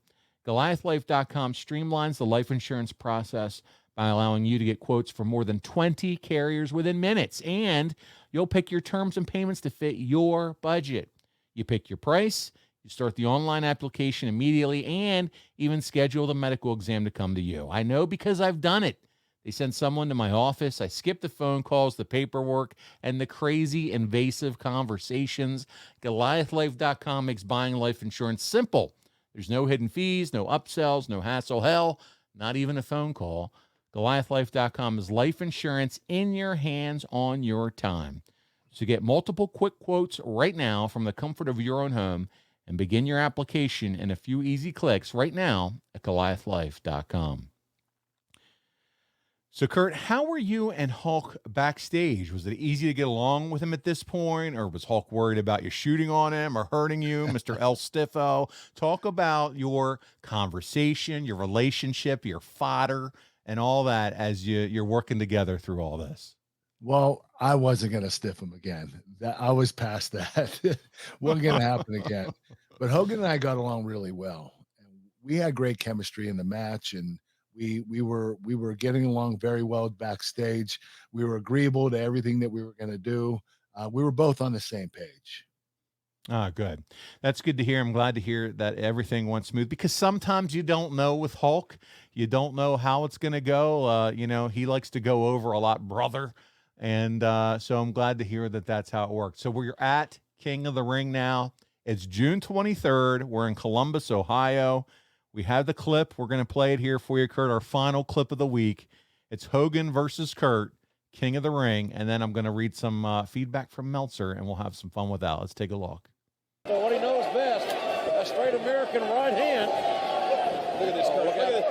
C: GoliathLife.com streamlines the life insurance process by allowing you to get quotes from more than 20 carriers within minutes, and you'll pick your terms and payments to fit your budget. You pick your price, you start the online application immediately, and even schedule the medical exam to come to you. I know because I've done it. They send someone to my office. I skip the phone calls, the paperwork, and the crazy invasive conversations. GoliathLife.com makes buying life insurance simple. There's no hidden fees, no upsells, no hassle. Hell, not even a phone call. GoliathLife.com is life insurance in your hands on your time. So get multiple quick quotes right now from the comfort of your own home and begin your application in a few easy clicks right now at GoliathLife.com. So, Kurt, how were you and Hulk backstage? Was it easy to get along with him at this point, or was Hulk worried about you shooting on him or hurting you, Mr. El Stiffo? Talk about your conversation, your relationship, your fodder, and all that as you're working together through all this.
B: Well, I wasn't going to stiff him again. I was past that. Wasn't going to happen again. But Hogan and I got along really well. And we had great chemistry in the match, and we were getting along very well backstage. We were agreeable to everything that we were going to do. We were both on the same page.
C: Ah, good. That's good to hear. I'm glad to hear that everything went smooth, because sometimes you don't know with Hulk. You don't know how it's going to go. He likes to go over a lot, brother. And so I'm glad to hear that that's how it worked. So we're at King of the Ring now. It's June 23rd. We're in Columbus, Ohio. We have the clip. We're going to play it here for you, Kurt, our final clip of the week. It's Hogan versus Kurt, King of the Ring. And then I'm going to read some feedback from Meltzer, and we'll have some fun with that. Let's take a look.
G: So what he knows best, a straight American right hand. Look at this, Kurt. Look at this.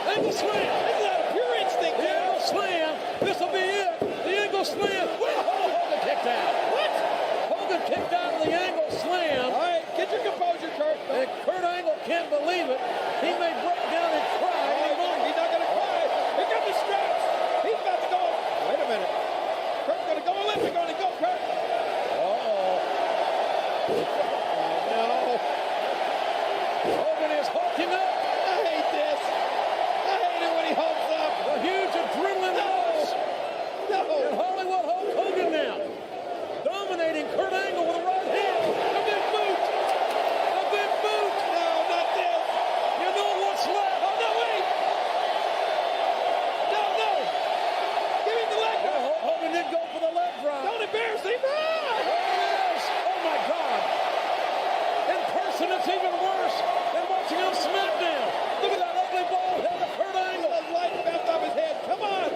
G: Angle slam. Isn't that a pure instinct? The angle slam. This will be it. The angle slam. Hogan kicked out. What? Hogan kicked out of the angle slam. All right, get your composure, Kurt. And Kurt Angle can't believe it. He may break down and cry. He's not going to cry. Here comes the straps. He's about to go. Wait a minute. Kurt's going to go Olympic on it. Go, Kurt. No. Hogan is hulking up. I hate this. I hate it when he hulks up. A huge adrenaline rush. No. And Hollywood Hulk Hogan now. Dominating Kurt Angle with a right hand. A big boot. A big boot. No, not this. You know what's left. Oh, no, wait. No. Give him the leg drop. Hogan didn't go for the leg drop. Don't embarrass him. Oh, my God. In person, it's even worse than watching on SmackDown. Look at that ugly bald head of Kurt Angle. The light bounced off his head. Come on,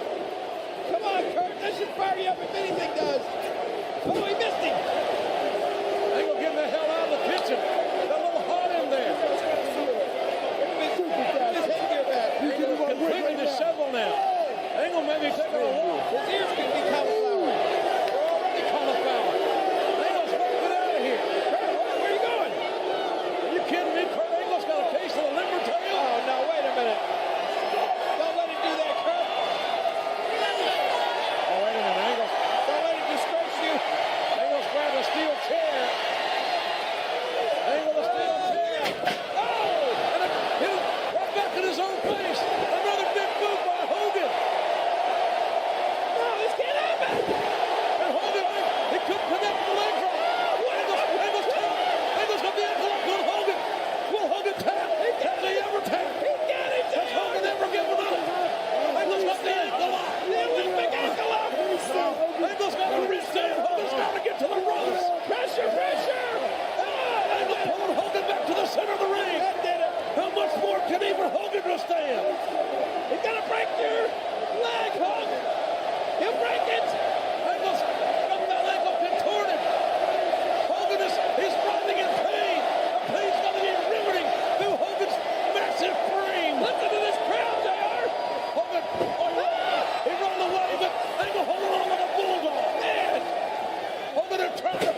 G: Kurt. That should fire you up if anything does. Oh, he missed him. Angle getting the hell out of the kitchen. Got a little hot in there. Angle completely disheveled now. Angle may be taking a walk. His ears can be cauliflower. They're already cauliflower. Angle's walking out of here. Kurt, where are you going? Are you kidding me? Kurt Angle's got a case of the limber tail. Oh, no, wait a minute. Don't let him do that, Kurt. Oh, wait a minute, Angle. Don't let him disgrace you. Angle's grabbed a steel chair. Angle the steel chair. Oh! And it hit him right back in his own face. Another big boot by Hogan. No, this can't happen. And Hogan, he couldn't connect the leg drop. Angle's tap. Angle's got the ankle up on Hogan. Will Hogan tap? Has he ever tapped? He got it. Has Hogan ever given up? Angle's got the ankle up. The Olympic ankle up. Angle's got the wrist down. Hogan's got to get to the ropes. Pressure. Angle pulling Hogan back to the center of the ring. That did it. How much more can even Hogan withstand? He's got to break your leg, Hogan. He'll break it. Angle's got that ankle contorted. Hogan is writhing in pain. The pain's going to be riveting through Hogan's massive frame. Listen to this crowd, JR. Hogan, he rolled away, but Angle holding on like a bulldog. Man, Hogan are trying to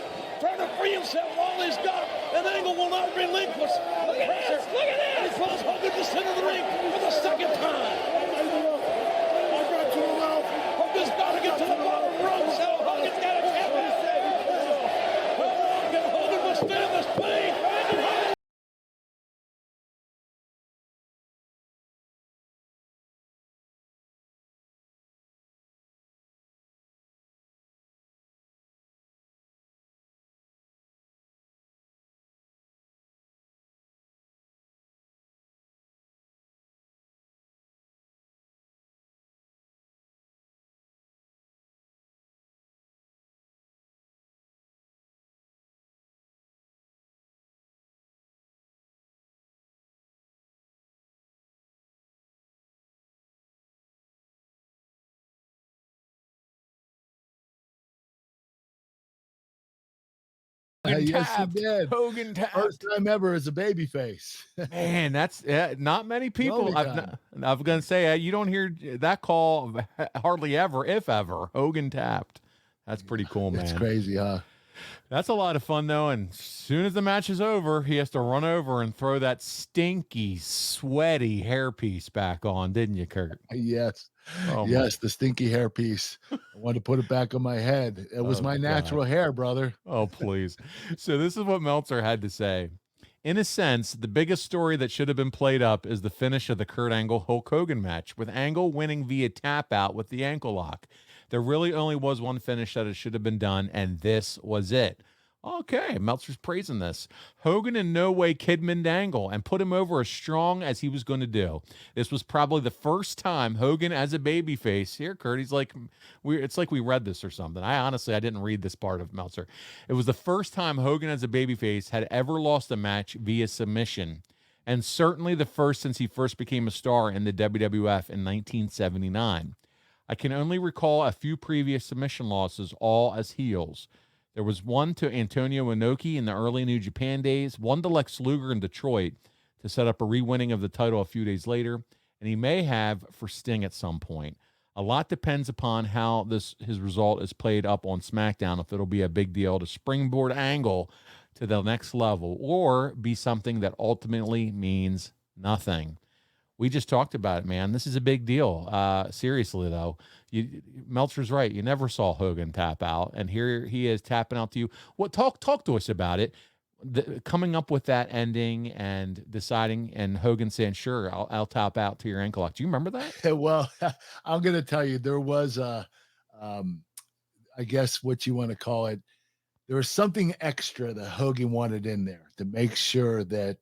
C: Hogan
B: Yes, he
C: tapped.
B: did.
C: Hogan tapped.
B: First time ever as a babyface.
C: Man, that's not many
B: only
C: people.
B: time.
C: I was going to say, you don't hear that call hardly ever, if ever. Hogan tapped. That's pretty cool, man.
B: It's crazy, huh?
C: That's a lot of fun, though. And as soon as the match is over, he has to run over and throw that stinky, sweaty hairpiece back on, didn't you, Kurt?
B: Yes.
C: Oh,
B: Yes, the stinky hairpiece. I wanted to put it back on my head. It was
C: Oh,
B: my
C: God.
B: natural hair, brother.
C: Oh, please. So this is what Meltzer had to say. In a sense, the biggest story that should have been played up is the finish of the Kurt Angle Hulk Hogan match, with Angle winning via tap out with the ankle lock. There really only was one finish that it should have been done, and this was it. Okay, Meltzer's praising this. Hogan in no way kidmaned Angle and put him over as strong as he was going to do. This was probably the first time Hogan as a babyface. Here, Kurt, he's like, it's like we read this or something. I didn't read this part of Meltzer. It was the first time Hogan as a babyface had ever lost a match via submission, and certainly the first since he first became a star in the WWF in 1979. I can only recall a few previous submission losses, all as heels. There was one to Antonio Inoki in the early New Japan days, one to Lex Luger in Detroit to set up a re-winning of the title a few days later, and he may have for Sting at some point. A lot depends upon how his result is played up on SmackDown, if it'll be a big deal to springboard Angle to the next level or be something that ultimately means nothing. We just talked about it, man. This is a big deal. Seriously, though, Meltzer's right. You never saw Hogan tap out, and here he is tapping out to you. What talk to us about it? Coming up with that ending and deciding, and Hogan saying, "Sure, I'll tap out to your ankle lock." Do you remember that?
B: Well, I'm going to tell you, there was I guess what you want to call it. There was something extra that Hogan wanted in there to make sure that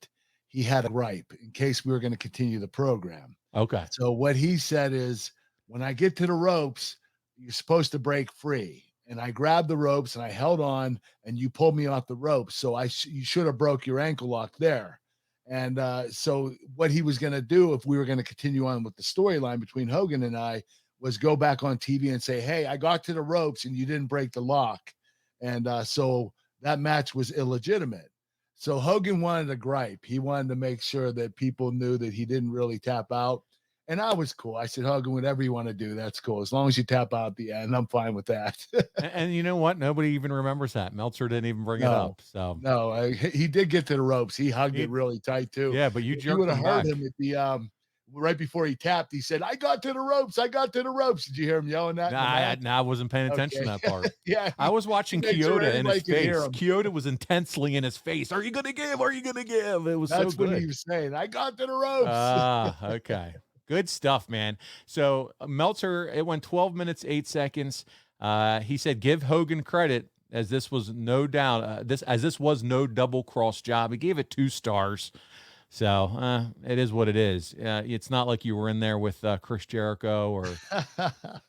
B: he had a gripe in case we were going to continue the program.
C: Okay.
B: So what he said is, when I get to the ropes, you're supposed to break free. And I grabbed the ropes and I held on, and you pulled me off the ropes. So you should have broke your ankle lock there. And so what he was going to do, if we were going to continue on with the storyline between Hogan and I, was go back on TV and say, hey, I got to the ropes and you didn't break the lock. And so that match was illegitimate. So Hogan wanted a gripe. He wanted to make sure that people knew that he didn't really tap out. And I was cool. I said, Hogan, whatever you want to do, that's cool. As long as you tap out at the end, I'm fine with that.
C: and you know what? Nobody even remembers that. Meltzer didn't even bring it up. So
B: no, he did get to the ropes. He hugged it really tight too.
C: Yeah, but you
B: would have heard
C: back.
B: him at the right before he tapped. He said, "I got to the ropes. I got to the ropes." Did you hear him yelling that?
C: I wasn't paying attention to that part.
B: Yeah,
C: I was watching
B: sure
C: Kyoto in his face.
B: hear him.
C: Kyoto was intensely in his face. Are you going to give? Are you going to give? It was
B: That's
C: so good.
B: what he was saying. I got to the ropes.
C: Okay. Good stuff, man. So Meltzer, it went 12 minutes, 8 seconds. He said, give Hogan credit, as this was no doubt, this was no double cross job. He gave it 2 stars. So it is what it is. It's not like you were in there with Chris Jericho or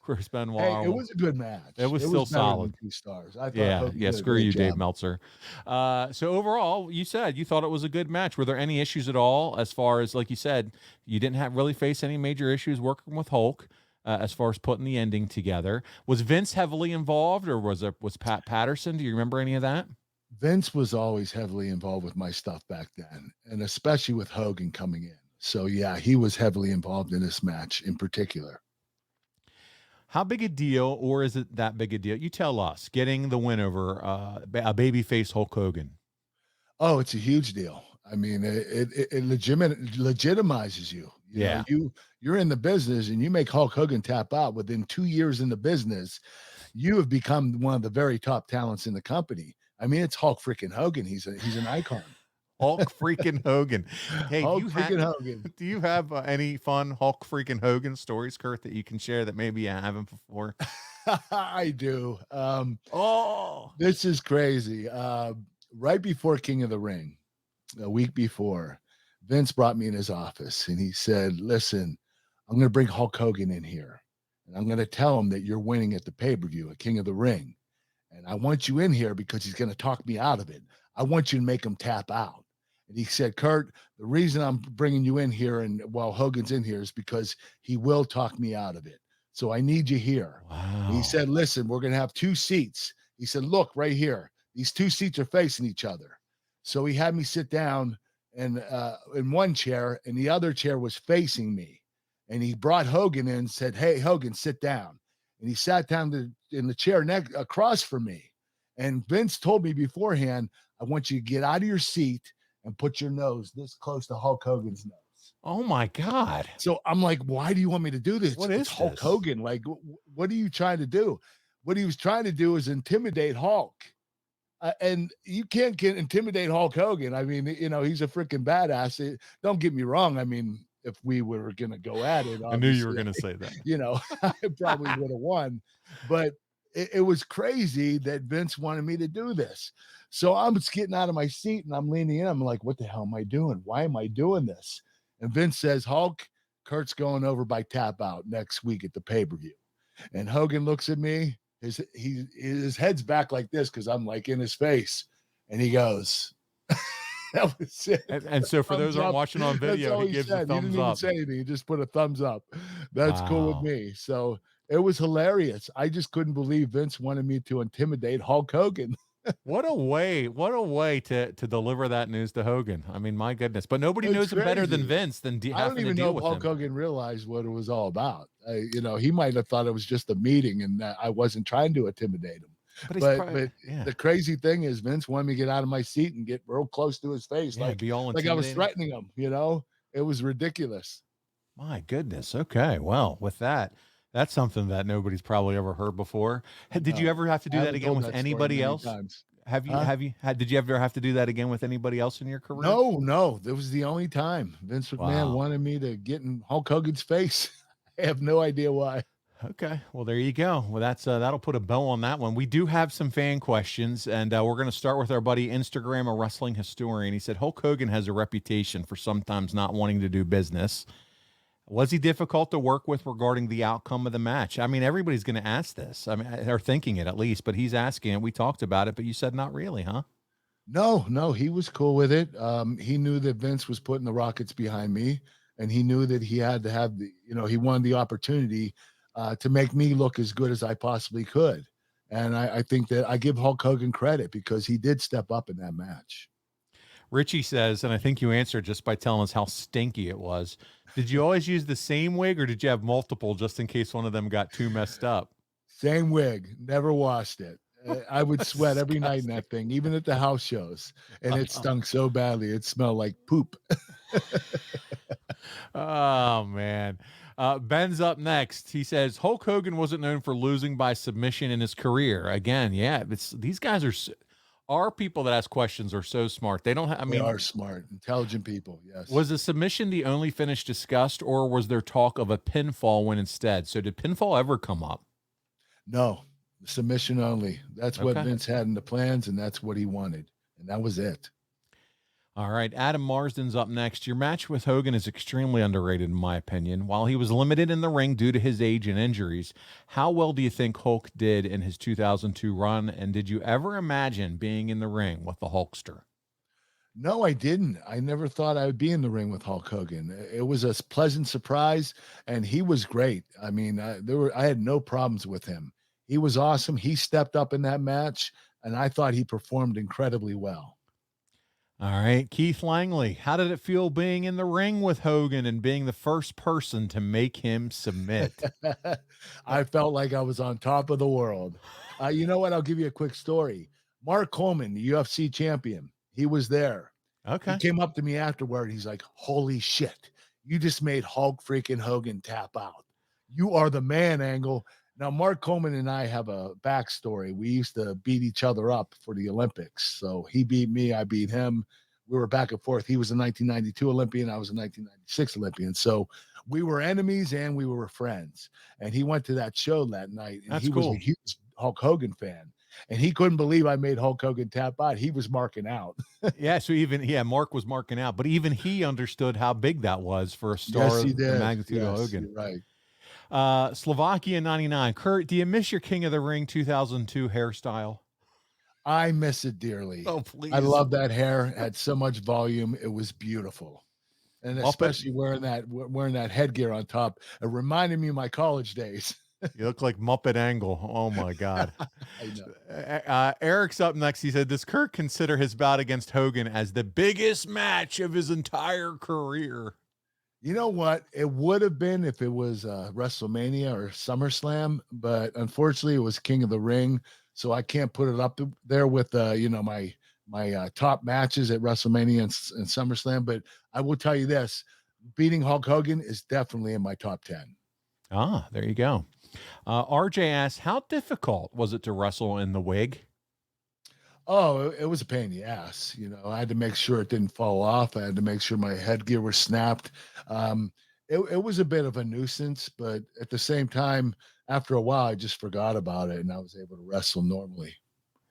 C: Chris Benoit.
B: Hey, it was a good match.
C: It was still solid.
B: 2 stars. I thought
C: Yeah. Screw you, Dave Meltzer. So overall, you said you thought it was a good match. Were there any issues at all, as far as, like you said, you didn't really face any major issues working with Hulk, as far as putting the ending together? Was Vince heavily involved, or was Pat Patterson? Do you remember any of that?
B: Vince was always heavily involved with my stuff back then, and especially with Hogan coming in. So yeah, he was heavily involved in this match in particular.
C: How big a deal, or is it that big a deal? You tell us, getting the win over a babyface Hulk Hogan.
B: Oh, it's a huge deal. I mean, it legitimizes you. You know, you're in the business, and you make Hulk Hogan tap out within 2 years in the business. You have become one of the very top talents in the company. I mean, it's Hulk freaking Hogan. He's an icon.
C: Hulk freaking Hogan. Hey,
B: Hulk freaking Hogan.
C: Do you have any fun Hulk freaking Hogan stories, Kurt, that you can share that maybe you haven't before?
B: I do. This is crazy. Right before King of the Ring, a week before, Vince brought me in his office and he said, listen, I'm going to bring Hulk Hogan in here, and I'm going to tell him that you're winning at the pay-per-view at King of the Ring. And I want you in here because he's going to talk me out of it. I want you to make him tap out. And he said, Kurt, the reason I'm bringing you in here and while Hogan's in here is because he will talk me out of it. So I need you here.
C: Wow.
B: He said, listen, we're going to have 2 seats. He said, look right here. These two seats are facing each other. So he had me sit down and in one chair, and the other chair was facing me. And he brought Hogan in and said, "Hey, Hogan, sit down." And he sat down in the chair across from me. And Vince told me beforehand, "I want you to get out of your seat and put your nose this close to Hulk Hogan's nose."
C: Oh my God.
B: So I'm like, "Why do you want me to do this?
C: What
B: It's
C: is
B: Hulk
C: this?
B: Hogan. Like, what are you trying to do?" What he was trying to do is intimidate Hulk. And you can't intimidate Hulk Hogan. I mean, he's a freaking badass. Don't get me wrong. I mean, if we were going to go at it,
C: I knew you were going to say that.
B: I probably would have won. But it was crazy that Vince wanted me to do this. So I'm just getting out of my seat and I'm leaning in. I'm like, what the hell am I doing? Why am I doing this? And Vince says, "Hulk, Kurt's going over by tap out next week at the pay-per-view." And Hogan looks at me. His head's back like this because I'm like in his face, and he goes, "That was it."
C: And so for those who aren't watching on video, he gives a thumbs
B: He didn't even
C: up.
B: say anything. He just put a thumbs up. That's cool with
C: Wow.
B: me. So it was hilarious. I just couldn't believe Vince wanted me to intimidate Hulk Hogan.
C: What a way to deliver that news to Hogan. I mean, my goodness. But nobody
B: It's
C: knows him better than
B: crazy.
C: Vince
B: I
C: having
B: don't
C: to
B: even
C: deal
B: know if
C: with
B: Hulk
C: him.
B: Hogan realized what it was all about. He might have thought it was just a meeting and that I wasn't trying to intimidate him.
C: But,
B: But
C: yeah.
B: the crazy thing is Vince wanted me to get out of my seat and get real close to his face,
C: Yeah, be all
B: like I was
C: intimidating.
B: threatening him. It was ridiculous.
C: My goodness. Okay. Well, with that, that's something that nobody's probably ever heard before. Did you
B: No,
C: ever have to do
B: I
C: that
B: haven't
C: again
B: told
C: with
B: that story
C: anybody
B: many
C: else?
B: times.
C: Have you
B: Huh?
C: did you ever have to do that again with anybody else in your career?
B: No, that was the only time Vince McMahon
C: Wow.
B: wanted me to get in Hulk Hogan's face. I have no idea why.
C: Okay. Well, there you go. Well, that'll put a bow on that one. We do have some fan questions, and we're going to start with our buddy Instagram, a wrestling historian. He said Hulk Hogan has a reputation for sometimes not wanting to do business. Was he difficult to work with regarding the outcome of the match? I mean, everybody's going to ask this. I mean, they're thinking it at least, but he's asking it. We talked about it, but you said not really, huh?
B: No, he was cool with it. He knew that Vince was putting the Rockets behind me, and he knew that he had to have he wanted the opportunity to make me look as good as I possibly could. And I think that I give Hulk Hogan credit because he did step up in that match.
C: Richie says, and I think you answered just by telling us how stinky it was. Did you always use the same wig or did you have multiple just in case one of them got too messed up?
B: Same wig, never washed it. I would sweat every night in that thing, even at the house shows. And it stunk so badly. It smelled like poop.
C: Oh, man. Ben's up next. He says, Hulk Hogan wasn't known for losing by submission in his career. Again, yeah, these guys are people that ask questions are so smart. They don't
B: They are smart, intelligent people. Yes.
C: Was the submission the only finish discussed, or was there talk of a pinfall win instead? So did pinfall ever come up?
B: No, submission only. That's what
C: Okay.
B: Vince had in the plans, and that's what he wanted. And that was it.
C: All right, Adam Marsden's up next. Your match with Hogan is extremely underrated, in my opinion. While he was limited in the ring due to his age and injuries, how well do you think Hulk did in his 2002 run? And did you ever imagine being in the ring with the Hulkster?
B: No, I didn't. I never thought I would be in the ring with Hulk Hogan. It was a pleasant surprise, and he was great. I mean, I had no problems with him. He was awesome. He stepped up in that match, and I thought he performed incredibly well.
C: All right, Keith Langley, how did it feel being in the ring with Hogan and being the first person to make him submit?
B: I felt like I was on top of the world. You know what? I'll give you a quick story. Mark Coleman, the UFC champion, he was there.
C: Okay.
B: He came up to me afterward. He's like, "Holy shit, you just made Hulk freaking Hogan tap out. You are the man, Angle." Now, Mark Coleman and I have a backstory. We used to beat each other up for the Olympics. So he beat me, I beat him. We were back and forth. He was a 1992 Olympian. I was a 1996 Olympian. So we were enemies and we were friends. And he went to that show that night. And
C: That's
B: he
C: cool.
B: was a huge Hulk Hogan fan. And he couldn't believe I made Hulk Hogan tap out. He was marking out.
C: Yeah, so Mark was marking out, but even he understood how big that was for a star
B: Yes, he
C: of the
B: did.
C: magnitude of
B: Yes,
C: Hogan.
B: you're right.
C: Slovakia 99. Kurt, do you miss your King of the Ring 2002 hairstyle?
B: I miss it dearly.
C: Oh, please.
B: I love that hair. It had so much volume. It was beautiful. And
C: Well,
B: especially wearing that headgear on top. It reminded me of my college days.
C: You look like Muppet Angle. Oh my God.
B: I know.
C: Eric's up next. He said, does Kurt consider his bout against Hogan as the biggest match of his entire career?
B: You know what? It would have been if it was WrestleMania or SummerSlam, but unfortunately, it was King of the Ring, so I can't put it up there with my top matches at WrestleMania and SummerSlam. But I will tell you this: beating Hulk Hogan is definitely in my top 10.
C: Ah, there you go. RJ asks, how difficult was it to wrestle in the wig?
B: Oh, it was a pain in the ass. I had to make sure it didn't fall off. I had to make sure my headgear was snapped. It was a bit of a nuisance, but at the same time, after a while, I just forgot about it and I was able to wrestle normally.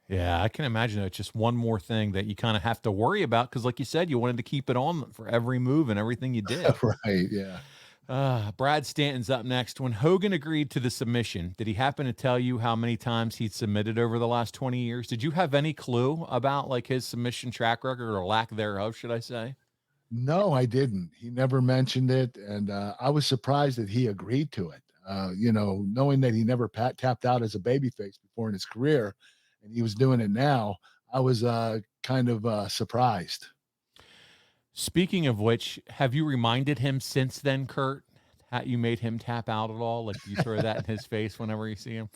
C: Yeah, I can imagine it's just one more thing that you kind of have to worry about because, like you said, you wanted to keep it on for every move and everything you did.
B: Right. Yeah.
C: Brad Stanton's up next. When Hogan agreed to the submission, did he happen to tell you how many times he'd submitted over the last 20 years? Did you have any clue about like his submission track record or lack thereof, should I say?
B: No, I didn't. He never mentioned it. And I was surprised that he agreed to it. Knowing that he never tapped out as a babyface before in his career and he was doing it now, I was kind of surprised.
C: Speaking of which, have you reminded him since then, Kurt, how you made him tap out at all? Like, do you throw that in his face whenever you see him?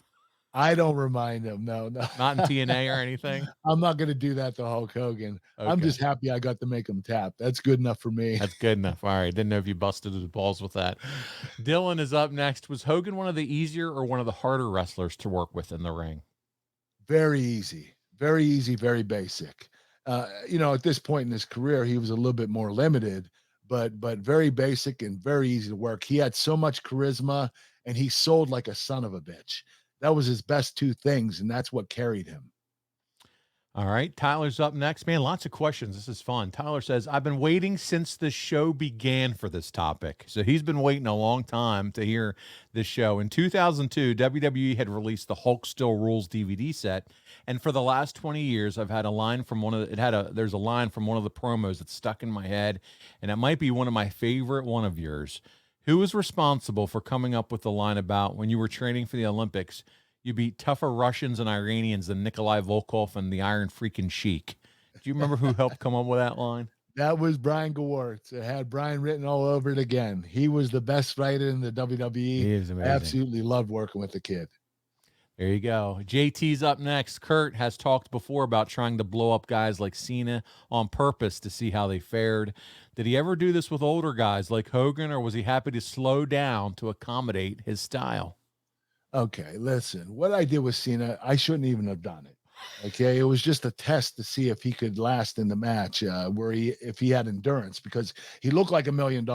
B: I don't remind him. No.
C: Not in TNA or anything?
B: I'm not going to do that to Hulk Hogan.
C: Okay.
B: I'm just happy I got to make him tap. That's good enough for me.
C: That's good enough. All right. Didn't know if you busted his balls with that. Dylan is up next. Was Hogan one of the easier or one of the harder wrestlers to work with in the ring?
B: Very easy, very basic. At this point in his career, he was a little bit more limited, but very basic and very easy to work. He had so much charisma and he sold like a son of a bitch. That was his best two things, and that's what carried him.
C: All right. Tyler's up next. Man, lots of questions. This is fun. Tyler says, I've been waiting since the show began for this topic. So he's been waiting a long time to hear this show. In 2002, WWE had released the Hulk Still Rules DVD set. And for the last 20 years, I've had a line from there's a line from one of the promos that's stuck in my head. And it might be one of my favorite one of yours. Who was responsible for coming up with the line about when you were training for the Olympics, you beat tougher Russians and Iranians than Nikolai Volkov and the Iron Freaking Sheik? Do you remember who helped come up with that line?
B: That was Brian Gewirtz. It had Brian written all over it again. He was the best writer in the WWE.
C: He is amazing.
B: I absolutely loved working with the kid.
C: There you go. JT's up next. Kurt has talked before about trying to blow up guys like Cena on purpose to see how they fared. Did he ever do this with older guys like Hogan, or was he happy to slow down to accommodate his style?
B: Okay, listen, what I did with Cena, I shouldn't even have done it. Okay, it was just a test to see if he could last in the match, if he had endurance, because he looked like $1 million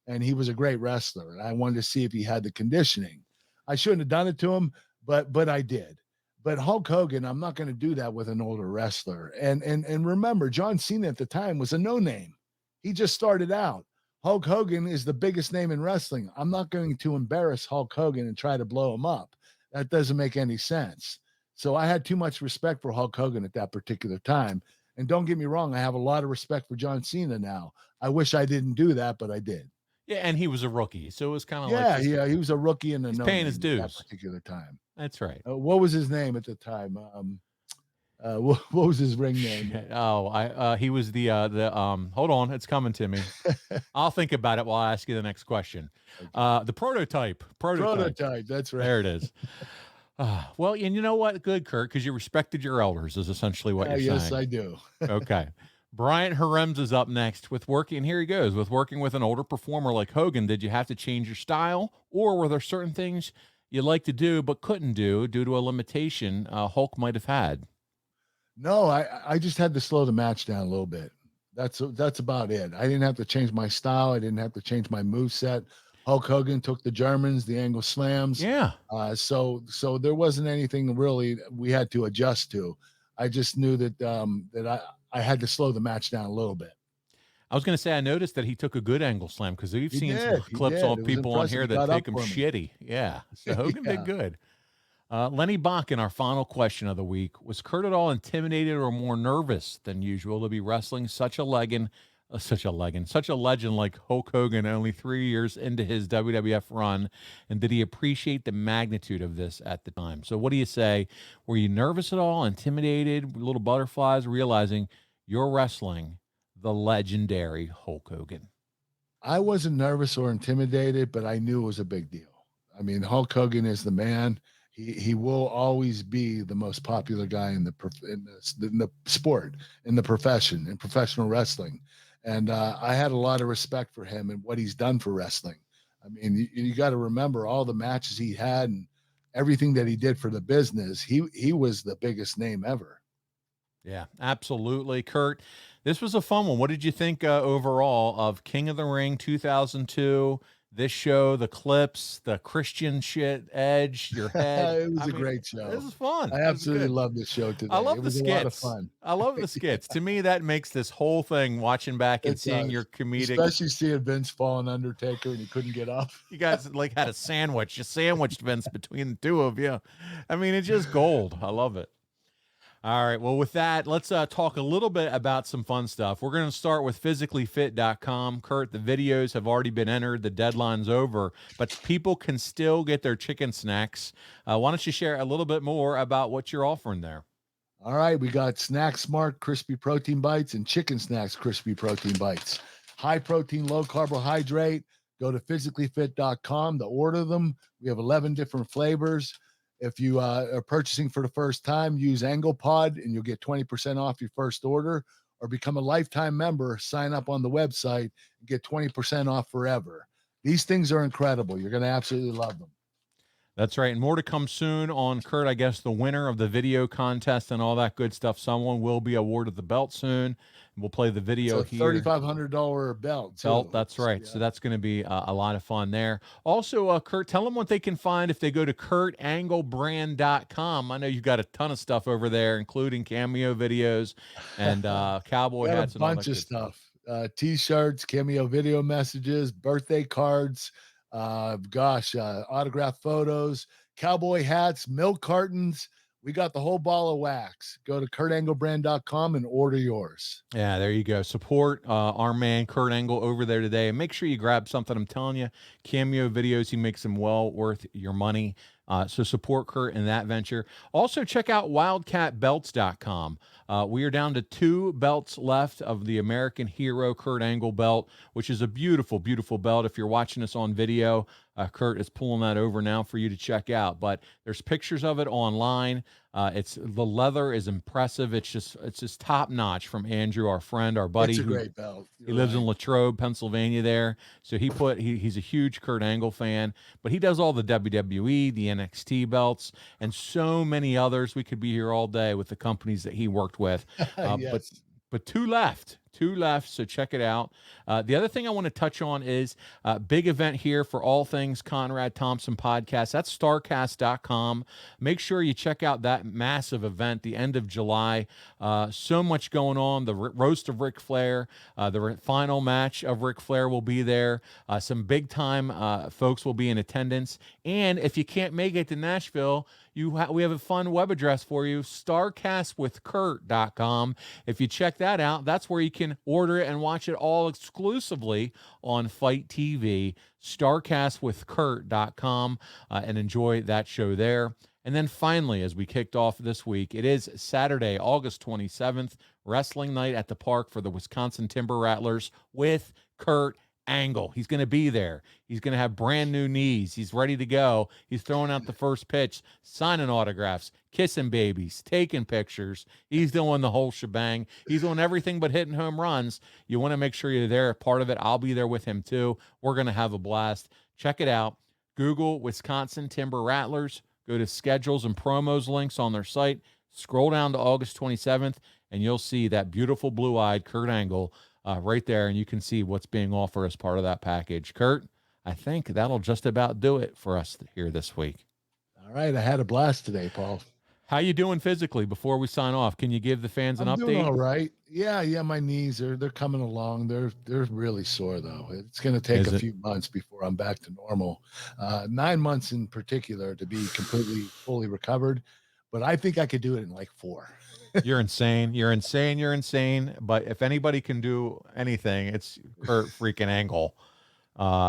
B: and he was a great wrestler. And I wanted to see if he had the conditioning. I shouldn't have done it to him, but I did. But Hulk Hogan, I'm not going to do that with an older wrestler. And remember, John Cena at the time was a no-name. He just started out. Hulk Hogan is the biggest name in wrestling. I'm not going to embarrass Hulk Hogan and try to blow him up. That doesn't make any sense. So I had too much respect for Hulk Hogan at that particular time. And don't get me wrong, I have a lot of respect for John Cena now. I wish I didn't do that, but I did.
C: Yeah, and he was a rookie, so it was kind of
B: he was a rookie in the
C: paying his dues
B: at that particular time.
C: That's right.
B: What was his name at the time? What was his ring name?
C: He was the hold on, it's coming to me. I'll think about it while I ask you the next question. Okay. The prototype,
B: that's right.
C: There it is. Well, and you know what? Good, Kurt, because you respected your elders is essentially what you're saying.
B: Yes, I do.
C: Okay. Bryant Harems is up next with working. And here he goes with working with an older performer like Hogan. Did you have to change your style, or were there certain things you like to do but couldn't do due to a limitation Hulk might have had?
B: No, I just had to slow the match down a little bit. That's about it. I didn't have to change my style. I didn't have to change my moveset. Hulk Hogan took the Germans, the angle slams.
C: Yeah.
B: So there wasn't anything really we had to adjust to. I just knew that I had to slow the match down a little bit.
C: I was going to say, I noticed that he took a good angle slam because we've seen some clips on people on here that take him shitty. Yeah. So Hogan did good. Lenny Bach, in our final question of the week, was Kurt at all intimidated or more nervous than usual to be wrestling such a Such a legend like Hulk Hogan, only 3 years into his WWF run. And did he appreciate the magnitude of this at the time? So, what do you say? Were you nervous at all, intimidated, little butterflies, realizing you're wrestling the legendary Hulk Hogan?
B: I wasn't nervous or intimidated, but I knew it was a big deal. I mean, Hulk Hogan is the man. He will always be the most popular guy in the sport, in the profession, in professional wrestling. And I had a lot of respect for him and what he's done for wrestling. I mean, you got to remember all the matches he had and everything that he did for the business. He was the biggest name ever.
C: Yeah, absolutely. Kurt, this was a fun one. What did you think overall of King of the Ring 2002? This show, the clips, the Christian shit, Edge, your head.
B: It was a great show.
C: This is fun.
B: I absolutely love this show today.
C: I love
B: it
C: the
B: was
C: skits.
B: a lot of fun.
C: I love the skits. To me, that makes this whole thing, watching back and
B: It
C: seeing
B: does.
C: your comedic.
B: Especially seeing Vince fall on Undertaker and he couldn't get up.
C: You guys like had a sandwich. You sandwiched Vince between the two of you. I mean, it's just gold. I love it. All right. Well, with that, let's talk a little bit about some fun stuff. We're going to start with physicallyfit.com. Kurt, the videos have already been entered. The deadline's over, but people can still get their chicken snacks. Why don't you share a little bit more about what you're offering there?
B: All right. We got Snack Smart Crispy Protein Bites and Chicken Snacks Crispy Protein Bites. High protein, low carbohydrate. Go to physicallyfit.com to order them. We have 11 different flavors. If you are purchasing for the first time, use AnglePod and you'll get 20% off your first order, or become a lifetime member, sign up on the website and get 20% off forever. These things are incredible. You're going to absolutely love them.
C: That's right. And more to come soon on, Kurt, I guess, the winner of the video contest and all that good stuff. Someone will be awarded the belt soon. We'll play the video
B: it's a
C: here.
B: $3,500 belt. Too.
C: That's right. Yeah. So that's going to be a lot of fun there. Also, Kurt, tell them what they can find if they go to kurtanglebrand.com. I know you've got a ton of stuff over there, including cameo videos and cowboy hats and all that
B: bunch of stuff. T-shirts, cameo video messages, birthday cards, autograph photos, cowboy hats, milk cartons. We got the whole ball of wax. Go to kurtanglebrand.com and order yours.
C: Yeah, there you go. Support our man Kurt Angle over there today. And make sure you grab something. I'm telling you, cameo videos, he makes them well worth your money. So support Kurt in that venture. Also, check out wildcatbelts.com. We are down to 2 belts left of the American Hero Kurt Angle belt, which is a beautiful, beautiful belt. If you're watching us on video, Kurt is pulling that over now for you to check out. But there's pictures of it online. The leather is impressive. It's just top notch from Andrew, our friend, our buddy.
B: It's a great belt.
C: He lives in Latrobe, Pennsylvania there. So he's a huge Kurt Angle fan, but he does all the WWE, the NXT belts, and so many others. We could be here all day with the companies that he worked with.
B: Yes.
C: But 2 left. 2 left, so check it out. The other thing I want to touch on is a big event here for all things Conrad Thompson podcast. That's starcast.com. Make sure you check out that massive event, the end of July. So much going on. The roast of Ric Flair, the final match of Ric Flair will be there. Some big-time folks will be in attendance. And if you can't make it to Nashville, we have a fun web address for you, starcastwithkurt.com. If you check that out, that's where you can order it and watch it all exclusively on Fight TV, starcastwithkurt.com, and enjoy that show there. And then finally, as we kicked off this week, it is Saturday, August 27th, wrestling night at the park for the Wisconsin Timber Rattlers with Kurt Angle. He's going to be there. He's going to have brand new knees. He's ready to go. He's throwing out the first pitch, signing autographs, kissing babies, taking pictures. He's doing the whole shebang. He's doing everything but hitting home runs. You want to make sure you're there, part of it. I'll be there with him too. We're going to have a blast. Check it out. Google Wisconsin Timber Rattlers. Go to schedules and promos links on their site. Scroll down to August 27th, and you'll see that beautiful blue-eyed Kurt Angle right there, and you can see what's being offered as part of that package. Kurt, I think that'll just about do it for us here this week.
B: All right. I had a blast today, Paul.
C: How you doing physically before we sign off? Can you give the fans an update?
B: Doing all right. Yeah, my knees they're coming along. They're really sore though. It's going to take a few months before I'm back to normal. 9 months in particular to be completely fully recovered, but I think I could do it in like 4.
C: You're insane. You're insane. You're insane. But if anybody can do anything, it's Kurt freaking Angle.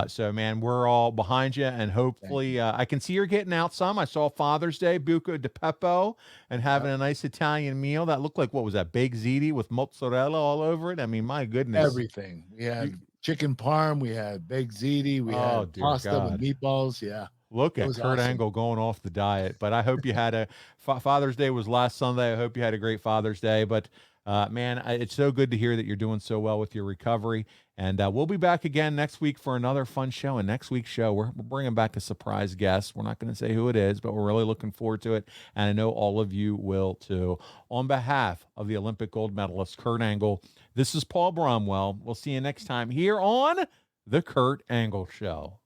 C: So man, we're all behind you, and hopefully, I can see you're getting out some. I saw Father's Day, Buco de Beppo, and having a nice Italian meal that looked like, what was that, baked ziti with mozzarella all over it? I mean, my goodness.
B: Everything. We had chicken parm, we had baked ziti, we had
C: dear
B: pasta
C: God.
B: with meatballs. Yeah.
C: Look at
B: was
C: Kurt
B: awesome.
C: Angle going off the diet. But I hope you had a Father's Day was last Sunday. I hope you had a great Father's Day. But man, it's so good to hear that you're doing so well with your recovery. And we'll be back again next week for another fun show. And next week's show, we're bringing back a surprise guest. We're not going to say who it is, but we're really looking forward to it. And I know all of you will too. On behalf of the Olympic gold medalist, Kurt Angle, this is Paul Bromwell. We'll see you next time here on The Kurt Angle Show.